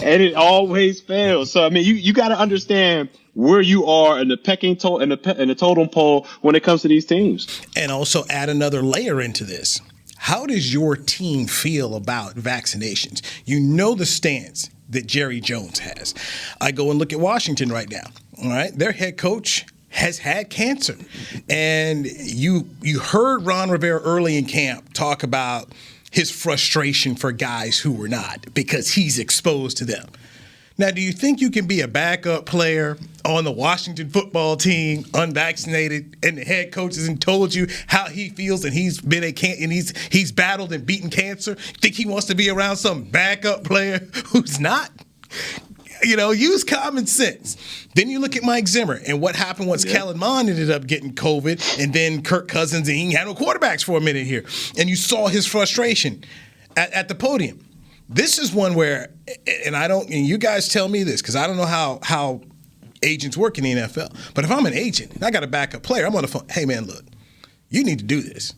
and it always fails. So I mean, you got to understand where you are in the pecking in the totem pole when it comes to these teams. And also add another layer into this. How does your team feel about vaccinations? You know the stance that Jerry Jones has. I go and look at Washington right now. All right, their head coach has had cancer, and you heard Ron Rivera early in camp talk about his frustration for guys who were not because he's exposed to them. Now, do you think you can be a backup player on the Washington football team, unvaccinated, and the head coach hasn't told you how he feels and he's battled and beaten cancer? Think he wants to be around some backup player who's not? Use common sense. Then you look at Mike Zimmer and what happened once Kellen Mond ended up getting COVID, and then Kirk Cousins, and he had no quarterbacks for a minute here. And you saw his frustration at the podium. this is one where, and you guys tell me this because I don't know how agents work in the NFL. But if I'm an agent and I got a backup player, I'm on the phone. Hey, man, look, you need to do this.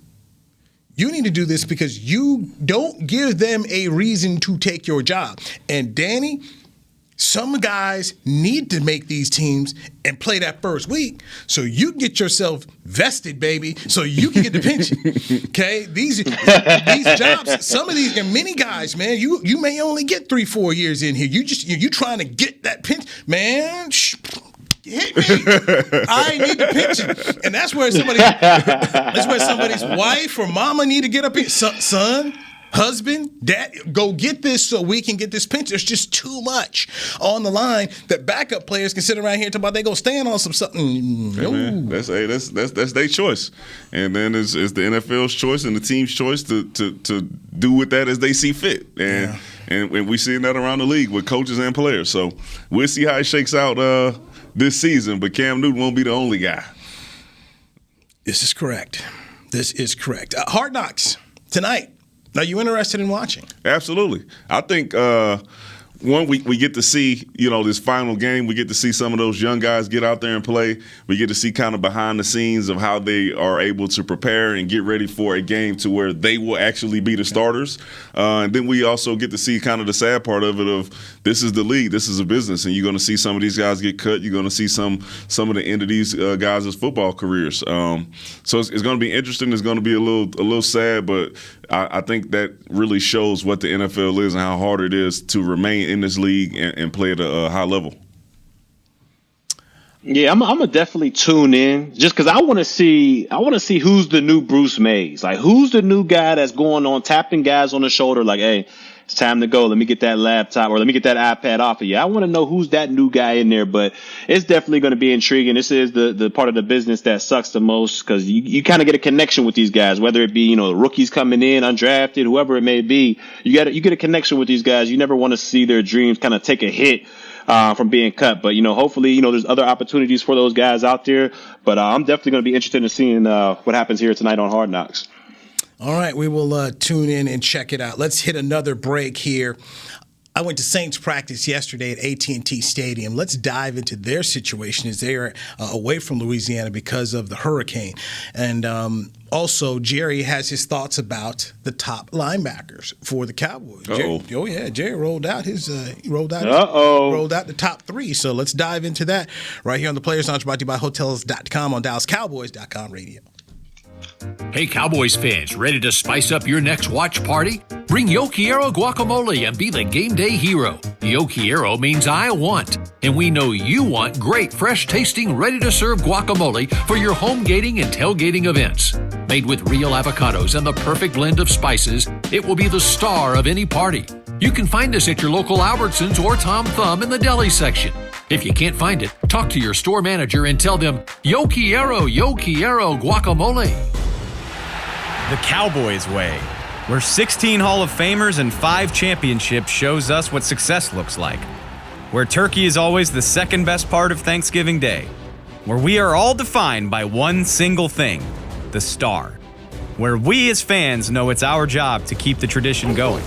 You need to do this because you don't give them a reason to take your job. And Danny, some guys need to make these teams and play that first week so you can get yourself vested, baby, so you can get the pension. Okay? These jobs, some of these, and many guys, man, you may only get 3-4 years in here. You trying to get that pension. Man, hit me. I need the pension. And that's where somebody's wife or mama need to get up here. Son, husband, dad, go get this so we can get this pension. There's just too much on the line that backup players can sit around here and talk about they go stand on something. Hey, man, that's their choice. And then it's the NFL's choice and the team's choice to do with that as they see fit. And we're seeing that around the league with coaches and players. So we'll see how it shakes out this season. But Cam Newton won't be the only guy. This is correct. Hard Knocks tonight. Are you interested in watching? Absolutely. I think we get to see, this final game. We get to see some of those young guys get out there and play. We get to see kind of behind the scenes of how they are able to prepare and get ready for a game to where they will actually be the starters. And then we also get to see kind of the sad part of it of this is the league, this is a business, and you're going to see some of these guys get cut. You're going to see some of the end of these guys' football careers. So it's going to be interesting. It's going to be a little sad, but I think that really shows what the NFL is and how hard it is to remain in this league and play at a high level. Yeah, I'm gonna definitely tune in just because I want to see who's the new Bruce Mays, like who's the new guy that's going on tapping guys on the shoulder, like, hey, it's time to go. Let me get that laptop or let me get that iPad off of you. I want to know who's that new guy in there, but it's definitely going to be intriguing. This is the part of the business that sucks the most because you kind of get a connection with these guys, whether it be, rookies coming in, undrafted, whoever it may be. You get a connection with these guys. You never want to see their dreams kind of take a hit from being cut. But, hopefully, there's other opportunities for those guys out there. But I'm definitely going to be interested in seeing what happens here tonight on Hard Knocks. All right, we will tune in and check it out. Let's hit another break here. I went to Saints practice yesterday at AT&T Stadium. Let's dive into their situation as they are away from Louisiana because of the hurricane. And also, Jerry has his thoughts about the top linebackers for the Cowboys. Jerry rolled out rolled out the top three. So let's dive into that right here on the Players Lounge, brought to you by Hotels.com on DallasCowboys.com radio. Hey, Cowboys fans, ready to spice up your next watch party? Bring Yo Quiero guacamole and be the game day hero. Yo Quiero means I want, and we know you want great, fresh-tasting, ready-to-serve guacamole for your home gating and tailgating events. Made with real avocados and the perfect blend of spices, it will be the star of any party. You can find us at your local Albertsons or Tom Thumb in the deli section. If you can't find it, talk to your store manager and tell them, Yo Quiero guacamole. The Cowboys way, where 16 Hall of Famers and 5 championships shows us what success looks like. Where turkey is always the second best part of Thanksgiving Day. Where we are all defined by one single thing, the star. Where we as fans know it's our job to keep the tradition going.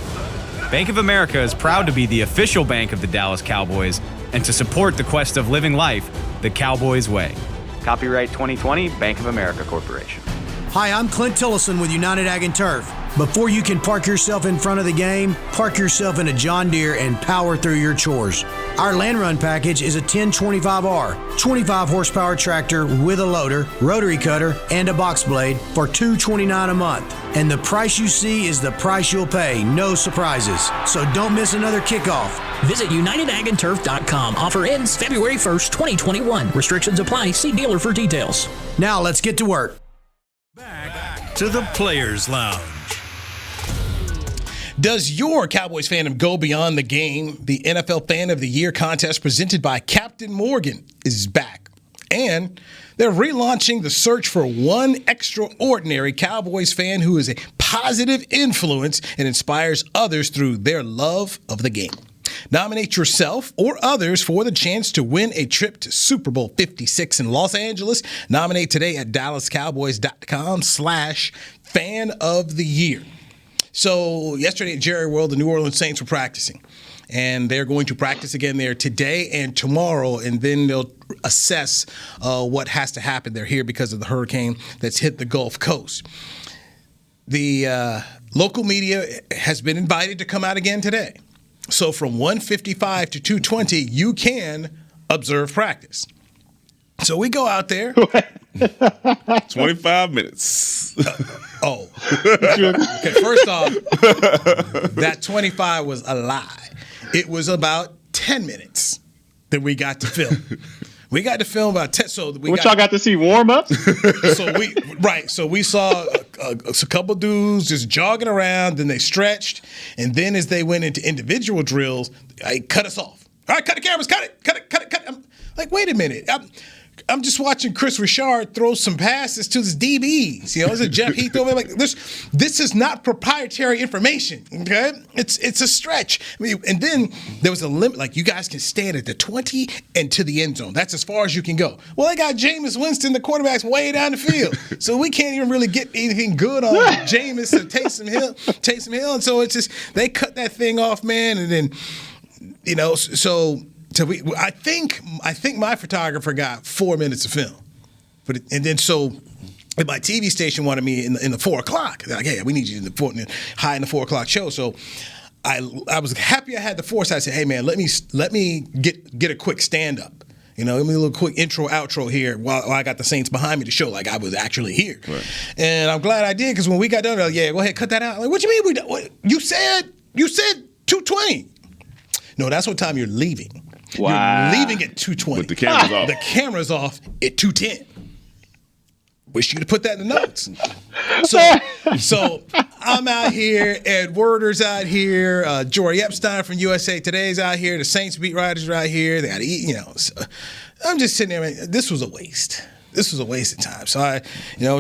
Bank of America is proud to be the official bank of the Dallas Cowboys and to support the quest of living life the Cowboys way. Copyright 2020, Bank of America Corporation. Hi, I'm Clint Tillison with United Ag and Turf. Before you can park yourself in front of the game, park yourself in a John Deere and power through your chores. Our Land Run package is a 1025R, 25 horsepower tractor with a loader, rotary cutter, and a box blade for $229 a month. And the price you see is the price you'll pay, no surprises. So don't miss another kickoff. Visit UnitedAgAndTurf.com. Offer ends February 1st, 2021. Restrictions apply. See dealer for details. Now let's get to work. Back to the Players Lounge. Does your Cowboys fandom go beyond the game? The NFL Fan of the Year contest presented by Captain Morgan is back. And they're relaunching the search for one extraordinary Cowboys fan who is a positive influence and inspires others through their love of the game. Nominate yourself or others for the chance to win a trip to Super Bowl 56 in Los Angeles. Nominate today at DallasCowboys.com/fan of the year. So yesterday at Jerry World, the New Orleans Saints were practicing. And they're going to practice again there today and tomorrow, and then they'll assess what has to happen. They're here because of the hurricane that's hit the Gulf Coast. The local media has been invited to come out again today. So from 1:55 to 2:20, you can observe practice. So we go out there. 25 minutes. Okay, first off, that 25 was a lie. It was about 10 minutes that we got to film. We got to film about 10. So y'all got to see warm-ups? So we saw a couple dudes just jogging around, then they stretched, and then as they went into individual drills, they cut us off. All right, cut the cameras, cut it. I'm like, wait a minute. I'm just watching Chris Richard throw some passes to his DBs. You know, is it Jeff Heath over? Like, this is not proprietary information. Okay, it's a stretch. I mean, and then there was a limit. Like, you guys can stand at the 20 and to the end zone. That's as far as you can go. Well, they got Jameis Winston, the quarterback's way down the field, so we can't even really get anything good on Jameis or Taysom Hill. And so it's just they cut that thing off, man. And then I think my photographer got 4 minutes of film, and my TV station wanted me in the 4 o'clock. They're like, hey, we need you in the 4 o'clock show. So I was happy I had the foresight. I said, hey man, let me get a quick stand up. You know, give me a little quick intro, outro here while I got the Saints behind me to show like I was actually here. Right. And I'm glad I did, because when we got done, they're like, yeah, go ahead, cut that out. I'm like, what you mean you said 2:20? No, that's what time you're leaving. Wow. You're leaving at 2:20. With the cameras off. The camera's off at 2:10. Wish you'd have put that in the notes. So I'm out here. Ed Werder's out here. Jory Epstein from USA Today's out here. The Saints beat writers are out here. They got to eat, you know. So I'm just sitting there. Man, this was a waste. This was a waste of time. So I,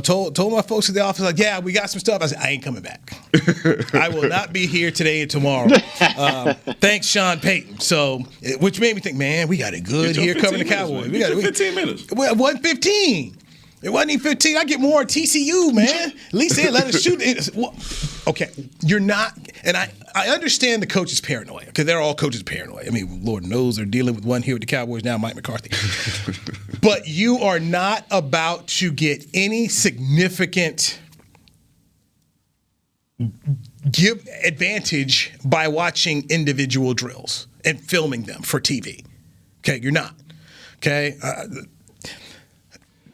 told my folks at the office, like, yeah, we got some stuff. I said, I ain't coming back. I will not be here today and tomorrow. Thanks, Sean Payton. So, which made me think, man, we got it good here covering the Cowboys. We got 15 minutes. Well, it wasn't 15. It wasn't even 15. I get more at TCU, man. At least they let us shoot. Okay, you're not, and I understand the coaches' paranoia, because they're all coaches paranoid. I mean, Lord knows they're dealing with one here with the Cowboys now, Mike McCarthy. But you are not about to get any significant advantage by watching individual drills and filming them for TV. Okay, you're not. Okay.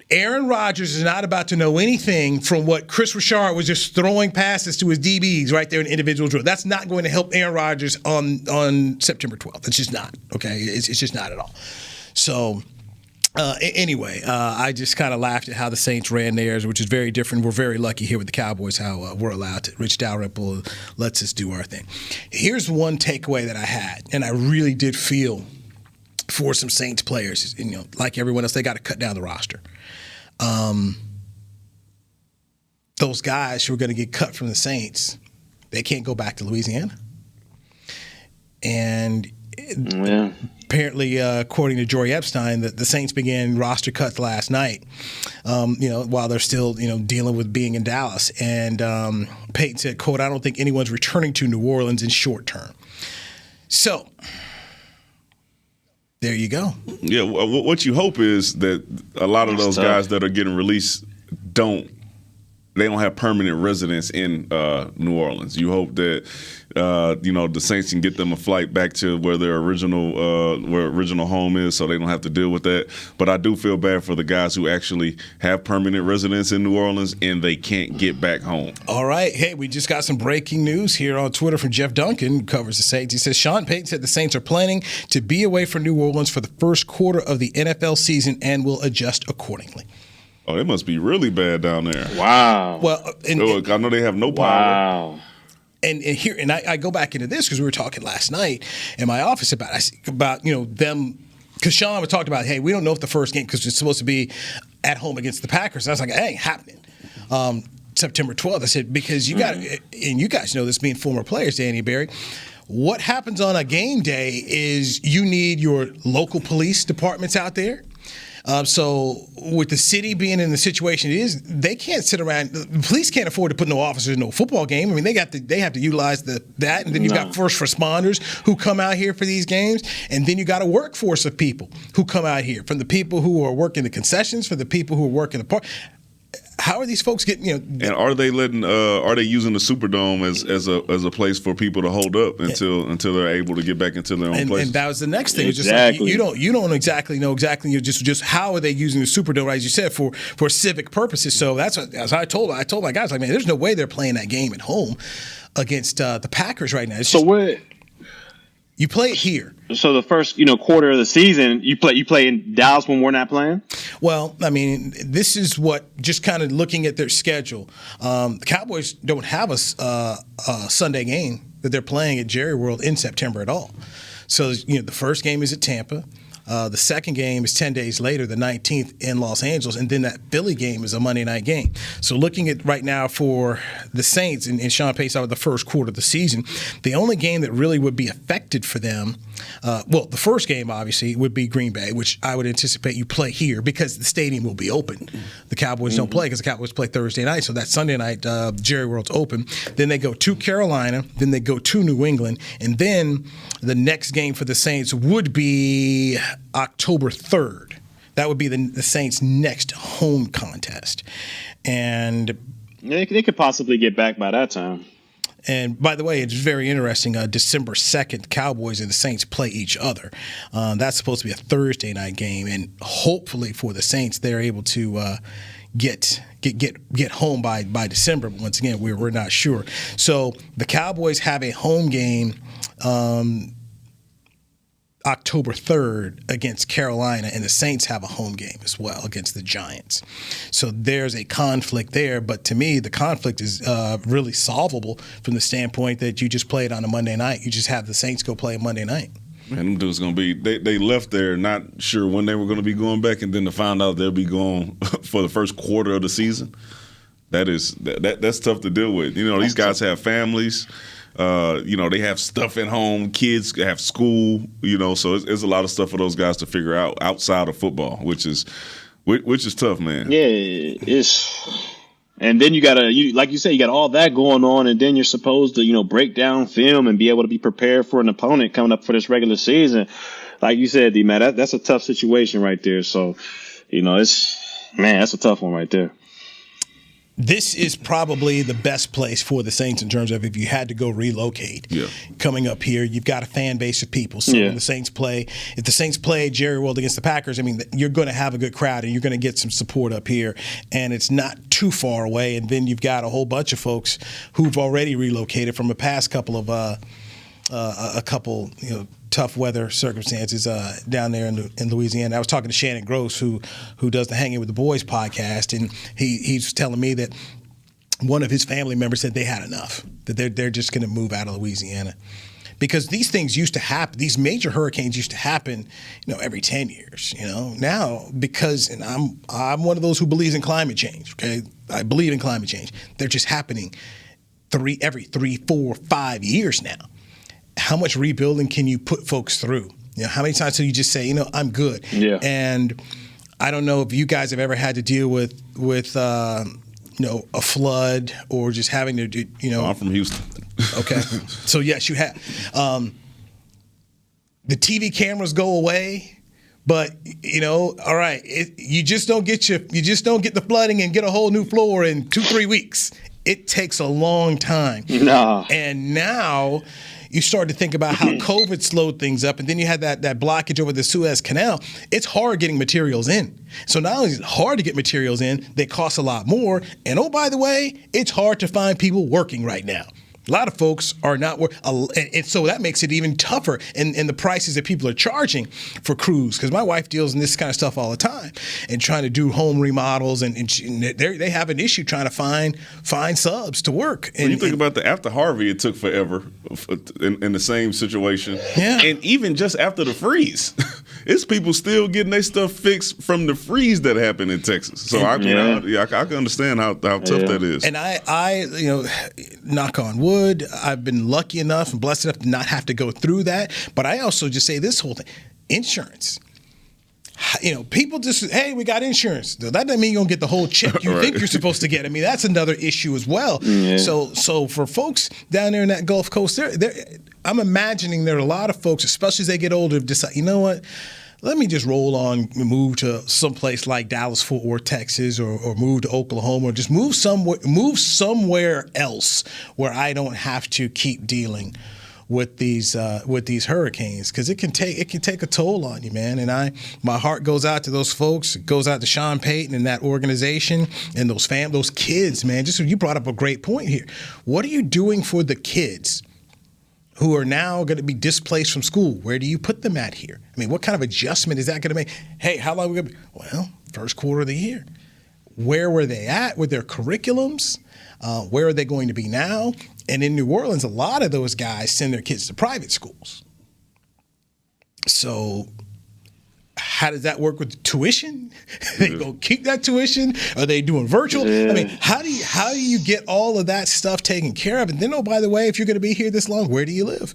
Aaron Rodgers is not about to know anything from what Chris Richard was just throwing passes to his DBs right there in individual drill. That's not going to help Aaron Rodgers on September 12th. It's just not, okay? It's just not at all. So anyway, I just kind of laughed at how the Saints ran theirs, which is very different. We're very lucky here with the Cowboys how we're allowed to. Rich Dalrymple lets us do our thing. Here's one takeaway that I had, and I really did feel for some Saints players. Like everyone else, they got to cut down the roster. Those guys who are going to get cut from the Saints, they can't go back to Louisiana. And apparently, according to Jory Epstein, the Saints began roster cuts last night, while they're still, dealing with being in Dallas. And Peyton said, quote, I don't think anyone's returning to New Orleans in short term. So there you go. Yeah, what you hope is that a lot of those guys that are getting released don't have permanent residence in New Orleans. You hope that the Saints can get them a flight back to where their original home is, so they don't have to deal with that. But I do feel bad for the guys who actually have permanent residence in New Orleans and they can't get back home. All right. Hey, we just got some breaking news here on Twitter from Jeff Duncan, who covers the Saints. He says Sean Payton said the Saints are planning to be away from New Orleans for the first quarter of the NFL season and will adjust accordingly. Oh, it must be really bad down there. Wow. Well, I know they have no power. Wow. And I go back into this because we were talking last night in my office about them, because Sean was talking about, hey, we don't know if the first game, because it's supposed to be at home against the Packers. And I was like, hey, ain't happening. September 12th. I said, because you got, and you guys know this being former players, Danny and Barry, what happens on a game day is you need your local police departments out there. So with the city being in the situation it is, they can't sit around. The police can't afford to put no officers in no football game. I mean, they have to utilize that, and then you've got first responders who come out here for these games, and then you got a workforce of people who come out here, from the people who are working the concessions, for the people who are working the park. How are these folks getting? And are they letting? Are they using the Superdome as a place for people to hold up until they're able to get back into their own place? And that was the next thing. Exactly. It's just like, you don't exactly know just how are they using the Superdome, as you said, for civic purposes. So that's what, as I told my guys, like, man, there's no way they're playing that game at home against the Packers right now. It's so just, what? You play it here. So the first, quarter of the season, you play in Dallas when we're not playing? Well, I mean, this is what, just kind of looking at their schedule. The Cowboys don't have a Sunday game that they're playing at Jerry World in September at all. So, the first game is at Tampa. The second game is 10 days later, the 19th in Los Angeles, and then that Philly game is a Monday night game. So looking at right now for the Saints, and Sean Pace out of the first quarter of the season, the only game that really would be affected for them, the first game obviously would be Green Bay, which I would anticipate you play here because the stadium will be open. The Cowboys don't play because the Cowboys play Thursday night, so that Sunday night Jerry World's open. Then they go to Carolina, then they go to New England, and then the next game for the Saints would be October 3rd. That would be the Saints' next home contest. And they could possibly get back by that time. And by the way, it's very interesting. December 2nd, Cowboys and the Saints play each other. That's supposed to be a Thursday night game. And hopefully for the Saints, they're able to get home by December. But once again, we're not sure. So the Cowboys have a home game October 3rd against Carolina, and the Saints have a home game as well against the Giants. So there's a conflict there, but to me, the conflict is really solvable from the standpoint that you just play it on a Monday night. You just have the Saints go play a Monday night. Man, them dudes going to be – they left there not sure when they were going to be going back, and then to find out they'll be going for the first quarter of the season, that's tough to deal with. These guys have families. They have stuff at home, kids have school, so it's a lot of stuff for those guys to figure out outside of football, which is tough, man. Yeah, and then you like you said, you got all that going on, and then you're supposed to, break down film and be able to be prepared for an opponent coming up for this regular season. Like you said, D-Man, that's a tough situation right there. So, that's a tough one right there. This is probably the best place for the Saints in terms of if you had to go relocate. Yeah. Coming up here, you've got a fan base of people. So when the Saints play, if the Saints play Jerry World against the Packers, I mean, you're going to have a good crowd and you're going to get some support up here. And it's not too far away. And then you've got a whole bunch of folks who've already relocated from a past couple of tough weather circumstances down there in Louisiana. I was talking to Shannon Gross, who does the Hanging with the Boys podcast, and he's telling me that one of his family members said they had enough, that they're just going to move out of Louisiana. Because these things used to happen, these major hurricanes used to happen, every 10 years. Now, because, and I'm one of those who believes in climate change. Okay, I believe in climate change. They're just happening every 3, 4, 5 years now. How much rebuilding can you put folks through? How many times do you just say, I'm good? Yeah. And I don't know if you guys have ever had to deal with a flood or just having to do, I'm from Houston. Okay. So yes, you have. The TV cameras go away, but all right, you just don't get the flooding and get a whole new floor in 2-3 weeks. It takes a long time. No. And now you start to think about how COVID slowed things up, and then you had that blockage over the Suez Canal. It's hard getting materials in. So not only is it hard to get materials in, they cost a lot more. And oh, by the way, it's hard to find people working right now. A lot of folks are not working, and so that makes it even tougher in the prices that people are charging for crews. Because my wife deals in this kind of stuff all the time and trying to do home remodels, and they have an issue trying to find subs to work. When you think about after Harvey, it took forever in the same situation. Yeah. And even just after the freeze, it's people still getting their stuff fixed from the freeze that happened in Texas. So I can understand how tough that is. And I knock on wood, I've been lucky enough and blessed enough to not have to go through that. But I also just say this whole thing, insurance. people just, hey, we got insurance. That doesn't mean you're going to get the whole check you think you're supposed to get. I mean, that's another issue as well. Yeah. So for folks down there in that Gulf Coast, I'm imagining there are a lot of folks, especially as they get older, decide, you know what? Let me just roll on and move to someplace like Dallas, Fort Worth, Texas, or move to Oklahoma, or just move somewhere else where I don't have to keep dealing with these hurricanes, because it can take a toll on you, man. And my heart goes out to those folks. It goes out to Sean Payton and that organization and those kids, man. Just you brought up a great point here. What are you doing for the kids who are now going to be displaced from school? Where do you put them at here? I mean, what kind of adjustment is that going to make? Hey, how long are we going to be? Well, first quarter of the year. Where were they at with their curriculums? Where are they going to be now? And in New Orleans, a lot of those guys send their kids to private schools. So how does that work with tuition? They go keep that tuition? Are they doing virtual? I mean, how do you get all of that stuff taken care of? And then, oh, by the way, if you're going to be here this long, where do you live?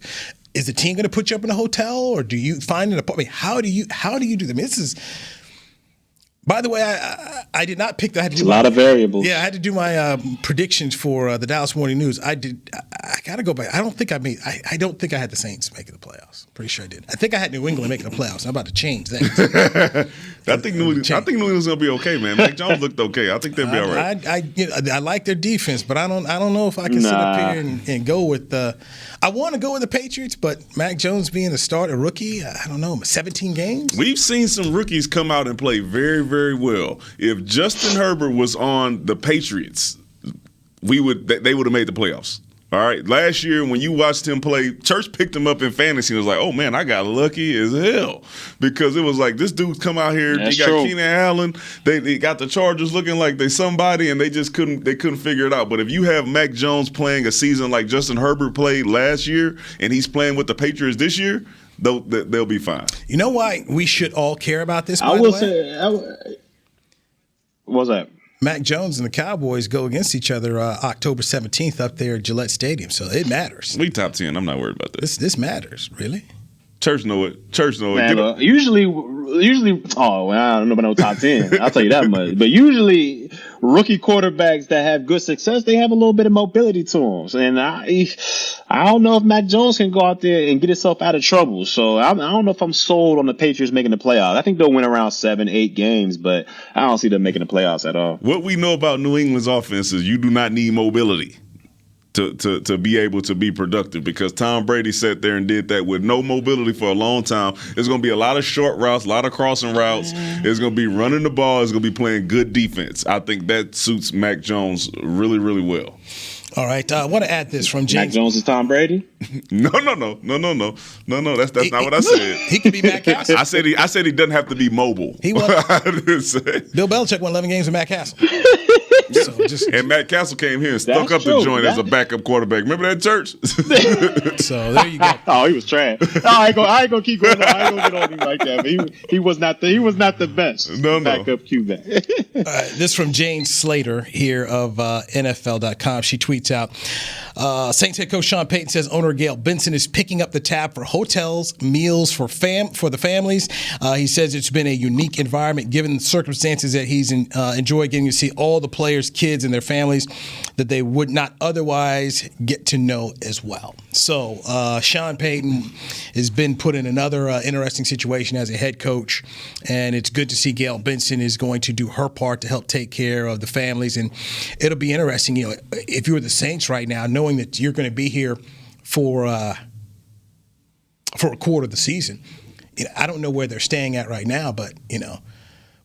Is the team going to put you up in a hotel, or do you find an apartment? How do you do that? I mean, this is. By the way, I did not pick that. I had to do a lot of variables. Yeah, I had to do my predictions for the Dallas Morning News. I got to go back. I don't think I had the Saints making the playoffs. Pretty sure I did. I think I had New England making the playoffs. I'm about to change that. I think New England's gonna be okay, man. Mac Jones looked okay. I think they'll be all right. I like their defense, but I don't know if I can sit up here and go with the. I want to go with the Patriots, but Mac Jones being a rookie, I don't know, 17 games. We've seen some rookies come out and play very, very well. If Justin Herbert was on the Patriots, they would have made the playoffs. All right. Last year, when you watched him play, Church picked him up in fantasy and was like, oh, man, I got lucky as hell. Because it was like, this dude's come out here. That's he got true. Keenan Allen. They got the Chargers looking like they somebody, and they just couldn't figure it out. But if you have Mac Jones playing a season like Justin Herbert played last year, and he's playing with the Patriots this year, they'll be fine. You know why we should all care about this, I will say, what's that? Mac Jones and the Cowboys go against each other October 17th up there at Gillette Stadium, so it matters. We top 10. I'm not worried about this. This matters, really. Church know it. Man, usually, oh, well, I don't know about no top 10. I'll tell you that much. But usually, rookie quarterbacks that have good success, they have a little bit of mobility to them. And I don't know if Mac Jones can go out there and get himself out of trouble. So I don't know if I'm sold on the Patriots making the playoffs. I think they'll win around 7-8 games, but I don't see them making the playoffs at all. What we know about New England's offense is you do not need mobility to be able to be productive, because Tom Brady sat there and did that with no mobility for a long time. There's going to be a lot of short routes, a lot of crossing routes. It's going to be running the ball. It's going to be playing good defense. I think that suits Mac Jones really, really well. All right, I want to add this from James. Mac Jones is Tom Brady? No. That's not what I said. He could be Matt Castle. I said he doesn't have to be mobile. He won. Bill Belichick won 11 games with Matt Castle. And Matt Castle came here and stuck up the joint as a backup quarterback. Remember that, Church? So there you go. Oh, he was trash. No, I ain't gonna keep going on. I ain't gonna get on him like that. But he was not the best backup QB. This from Jane Slater here of NFL.com. She tweets out, Saints head coach Sean Payton says owner Gail Benson is picking up the tab for hotels, meals for the families. He says it's been a unique environment given the circumstances that he's enjoyed getting to see all the players, kids, and their families that they would not otherwise get to know as well. So Sean Payton has been put in another interesting situation as a head coach, and it's good to see Gail Benson is going to do her part to help take care of the families. And it'll be interesting, if you were the Saints right now, knowing that you're going to be here for a quarter of the season. I don't know where they're staying at right now, but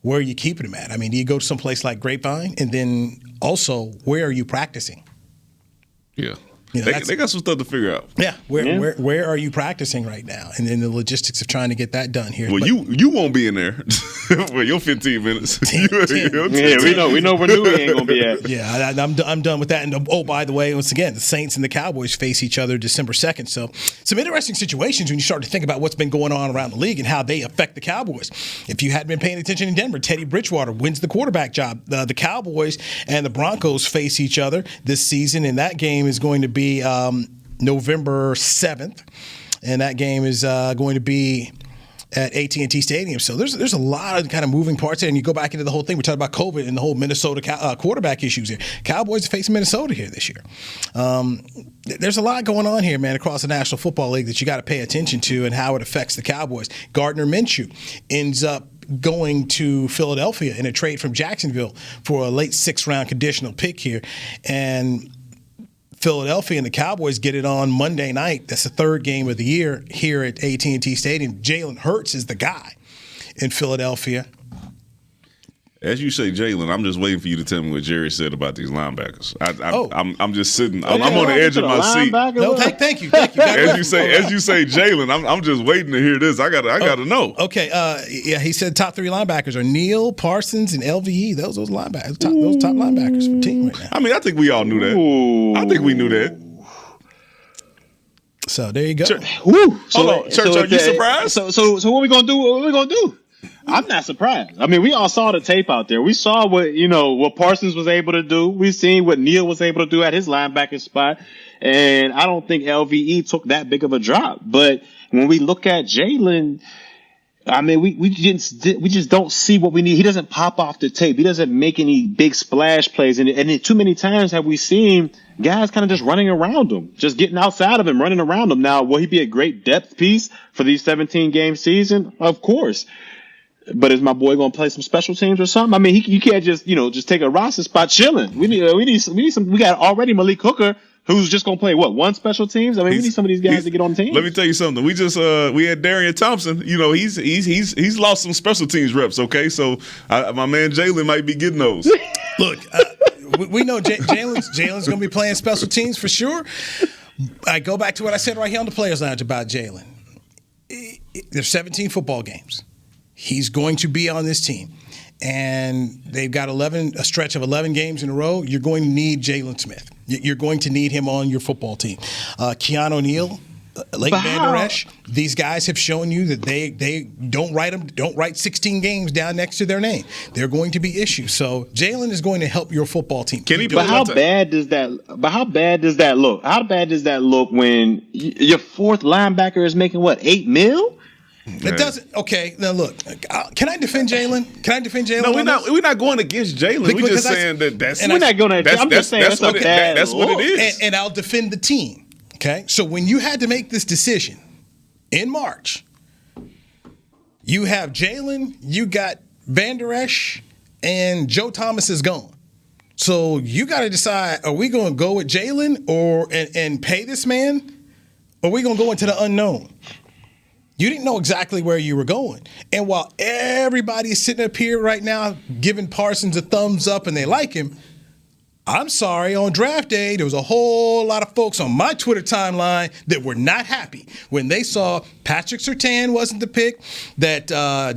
where are you keeping them at? I mean, do you go to some place like Grapevine, and then also where are you practicing? Yeah. They got some stuff to figure out. Yeah, where are you practicing right now? And then the logistics of trying to get that done here. Well, you won't be in there for your 15 minutes. 10. We know where Newy ain't gonna be at. Yeah, I'm done with that. And by the way, once again, the Saints and the Cowboys face each other December 2nd. So some interesting situations when you start to think about what's been going on around the league and how they affect the Cowboys. If you hadn't been paying attention in Denver, Teddy Bridgewater wins the quarterback job. The Cowboys and the Broncos face each other this season, and that game is going to be November 7th, and that game is going to be at AT&T Stadium. So there's a lot of kind of moving parts there. And you go back into the whole thing. We're talking about COVID and the whole Minnesota quarterback issues here. Cowboys are facing Minnesota here this year. There's a lot going on here, man, across the National Football League that you got to pay attention to and how it affects the Cowboys. Gardner Minshew ends up going to Philadelphia in a trade from Jacksonville for a late 6th-round conditional pick here. And Philadelphia and the Cowboys get it on Monday night. That's the 3rd game of the year here at AT&T Stadium. Jalen Hurts is the guy in Philadelphia. As you say, Jalen, I'm just waiting for you to tell me what Jerry said about these linebackers. I'm just sitting. I'm on the edge of my seat. No, thank you. As you say, Jalen, I'm just waiting to hear this. I gotta know. Okay. Yeah, he said top 3 linebackers are Neal, Parsons, and LVE. Those linebackers, those top linebackers for the team right now. I mean, I think we all knew that. Ooh. I think we knew that. So there you go. Hold on, Church. Are you surprised? So what we gonna do? What we gonna do? I'm not surprised. I mean, we all saw the tape out there. We saw what Parsons was able to do. We seen what Neal was able to do at his linebacker spot. And I don't think LVE took that big of a drop. But when we look at Jalen, I mean, we just don't see what we need. He doesn't pop off the tape. He doesn't make any big splash plays. And too many times have we seen guys kind of just running around him, just getting outside of him, running around him. Now, will he be a great depth piece for these 17-game season? Of course. But is my boy going to play some special teams or something? I mean, you can't just take a roster spot chilling. We need some. We got already Malik Hooker, who's just going to play one special teams. I mean, we need some of these guys to get on the team. Let me tell you something. We just we had Darien Thompson. He's lost some special teams reps. Okay, so my man Jalen might be getting those. Look, we know Jalen's going to be playing special teams for sure. I go back to what I said right here on the Players Lounge about Jalen. There's 17 football games. He's going to be on this team. And they've got a stretch of 11 games in a row. You're going to need Jaylen Smith. You're going to need him on your football team. Keanu Neal, Leighton Vander Esch, these guys have shown you that they don't write 16 games down next to their name. They're going to be issues. So Jalen is going to help your football team. But how bad does that look? How bad does that look when your 4th linebacker is making $8 million? It doesn't. Okay, now look. Can I defend Jalen? No, we're not going against Jalen. We're just saying that's. We're not going to. I'm just saying that's what it is. And I'll defend the team. Okay, so when you had to make this decision in March, you have Jalen, you got Vander Esch, and Joe Thomas is gone. So you got to decide: are we going to go with Jalen and pay this man, or are we going to go into the unknown? You didn't know exactly where you were going. And while everybody is sitting up here right now giving Parsons a thumbs up and they like him, I'm sorry, on draft day, there was a whole lot of folks on my Twitter timeline that were not happy when they saw Patrick Surtain wasn't the pick, that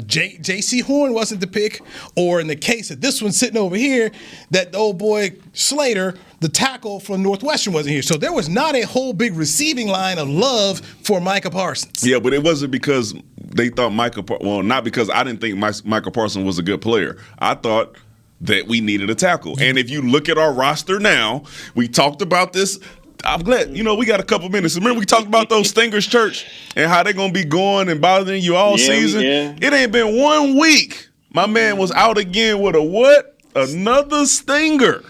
J.C. Horn wasn't the pick, or in the case of this one sitting over here, that the old boy Slater, the tackle from Northwestern, wasn't here. So there was not a whole big receiving line of love for Micah Parsons. Yeah, but it wasn't because they thought not because I didn't think Micah Parsons was a good player. I thought that we needed a tackle. And if you look at our roster now, we talked about this. I'm glad, we got a couple minutes. Remember we talked about those stingers, Church, and how they're going to be going and bothering you all season? Yeah. It ain't been 1 week. My man was out again with another stinger.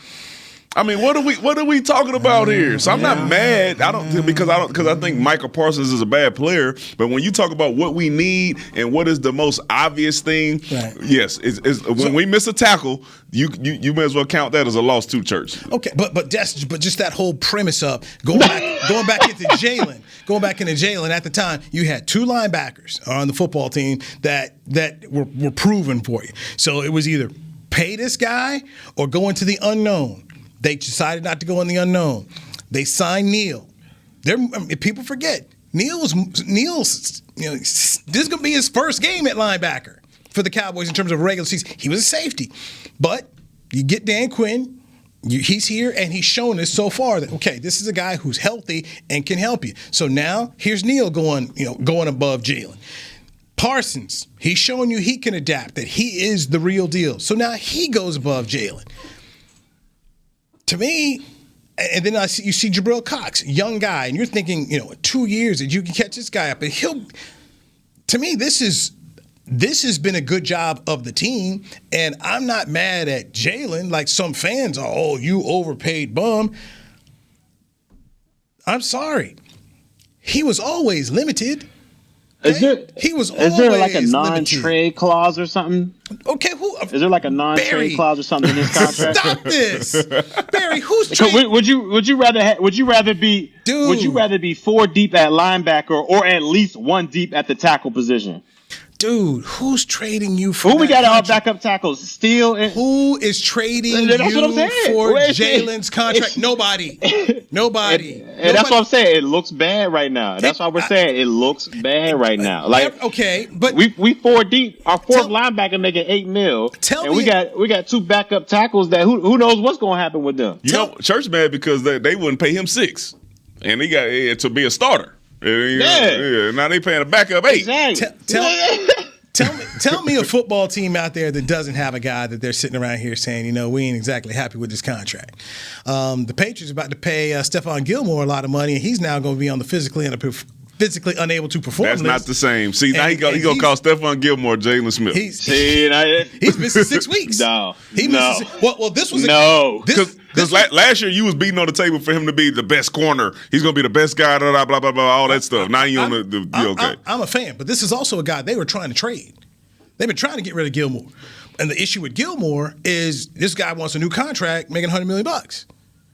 I mean, what are we talking about here? So I'm not mad. Because I think Micah Parsons is a bad player. But when you talk about what we need and what is the most obvious thing, right. Yes, when we miss a tackle, you may as well count that as a loss too, Church. Okay, but just that whole premise of going back into Jalen. Going back into Jalen, at the time, you had 2 linebackers on the football team that were proven for you. So it was either pay this guy or go into the unknown. They decided not to go in the unknown. They signed Neal. People forget Neal's. This is going to be his first game at linebacker for the Cowboys in terms of regular season. He was a safety, but you get Dan Quinn. He's here and he's shown us so far that this is a guy who's healthy and can help you. So now here's Neal going above Jalen. Parsons, he's showing you he can adapt, that he is the real deal. So now he goes above Jalen. To me, and then you see Jabril Cox, young guy, and you're thinking, in 2 years that you can catch this guy up, and to me, this has been a good job of the team, and I'm not mad at Jaylen like some fans are. Oh, you overpaid bum. I'm sorry. He was always limited. He was always Is there like a non-trade non-trade clause or something? Okay, is there like a non-trade Barry, clause or something in this contract? Stop this, Barry. Who's trading? Would you rather be 4 deep at linebacker or at least 1 deep at the tackle position? Dude, who's trading you for? Who we got our backup tackles? Steele. Who is trading That's what I'm saying. for Jaylen's contract? Nobody. And that's what I'm saying. It looks bad right now. That's why we're saying it looks bad right now. Like, okay, but we 4 deep. Our fourth linebacker making $8 million. We got 2 backup tackles that who knows what's going to happen with them. You know, Church mad because they wouldn't pay him $6, and he got to be a starter. Yeah. Now they paying a backup $8. Exactly. Tell me a football team out there that doesn't have a guy that they're sitting around here saying, we ain't exactly happy with this contract. The Patriots are about to pay Stephon Gilmore a lot of money, and he's now going to be on the physically unable to perform That's list. not the same. See, now he gonna call Stephon Gilmore Jaylen Smith. He's missing 6 weeks. No. Well, this was because last year you was beating on the table for him to be the best corner. He's gonna be the best guy. Blah blah blah, blah all that stuff. Now you on the okay. I'm a fan, but this is also a guy they were trying to trade. They've been trying to get rid of Gilmore, and the issue with Gilmore is this guy wants a new contract, making $100 million.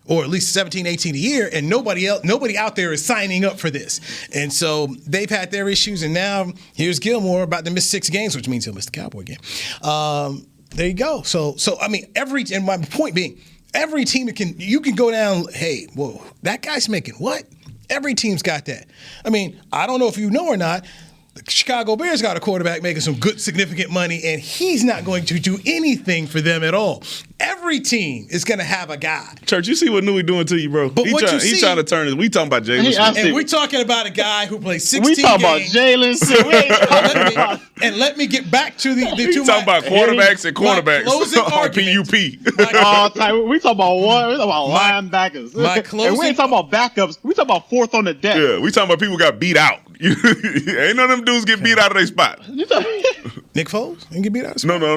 Or at least 17, 18 a year, and nobody out there is signing up for this. And so they've had their issues, and now here's Gilmore about to miss 6 games, which means he'll miss the Cowboy game. There you go. So I mean, and my point being, every team you can go down, hey, whoa, that guy's making what? Every team's got that. I mean, I don't know if you know or not, the Chicago Bears got a quarterback making some good, significant money, and he's not going to do anything for them at all. Every team is going to have a guy. Church, you see what Newy doing to you, bro? But He's trying to turn it. We talking about Jaylen Smith. And we're talking about a guy who plays 16 games. We talking about Jaylen Smith. And let me get back to we talking about quarterbacks and cornerbacks on PUP. We talking about linebackers. And we ain't talking about backups. We talking about fourth on the deck. Yeah, we talking about people got beat out. Ain't none of them dudes get beat out of their spot. Nick Foles didn't get beat out of his spot? No.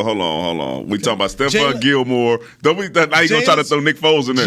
Hold on. We talking about Stephon Gilmore. Now you gonna try to throw Nick Foles in there.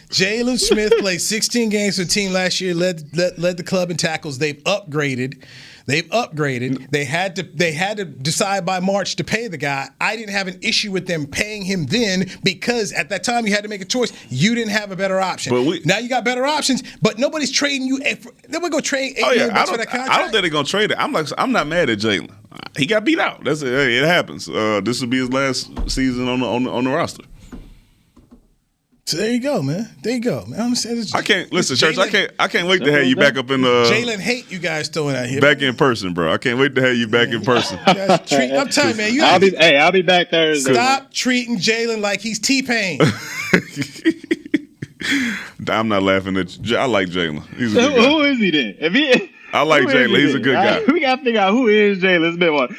Jaylen Smith played 16 games for the team last year, led the club in tackles. They've upgraded. They had to decide by March to pay the guy. I didn't have an issue with them paying him then because at that time you had to make a choice. You didn't have a better option. Now you got better options, but nobody's trading you. Then we go trade $8 million for that contract. I don't think they're gonna trade it. I'm not mad at Jaylen. He got beat out. It happens. This will be his last season on the roster. So there you go, man. I understand. I can't listen, Church. I can't wait to have you back up in the Jaylen hate you guys throwing out here. Back in person, bro. I can't wait to have you back in person. I'm telling you, man. I'll be back Thursday. Stop treating Jaylen like he's T-Pain. I'm not laughing at you. I like Jaylen. He's a good guy. Who is he then? I like Jaylen. He's a good guy. We gotta figure out who is Jaylen. It's been what?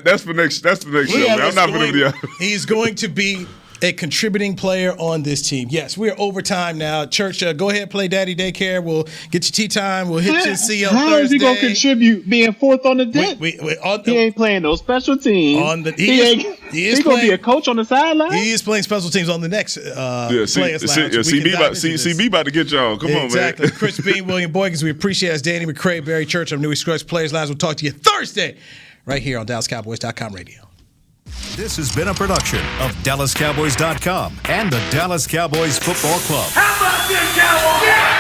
That's the next show, man. I'm not going to be. He's going to be a contributing player on this team. Yes, we're overtime now. Church, go ahead, play Daddy Daycare. We'll get you tea time. We'll hit you and see you on Thursday. How is he going to contribute being fourth on the deck? He ain't playing no special teams. He's going to be a coach on the sideline? He is playing special teams on the next Players Lounge. CB about to get y'all. Come on, man. Exactly. Chris Bean, William Boykins, we appreciate it. Danny McCray, Barry Church. I'm Newy Scruggs, Players Lounge. We'll talk to you Thursday right here on DallasCowboys.com radio. This has been a production of DallasCowboys.com and the Dallas Cowboys Football Club. How about this, Cowboys? Yeah!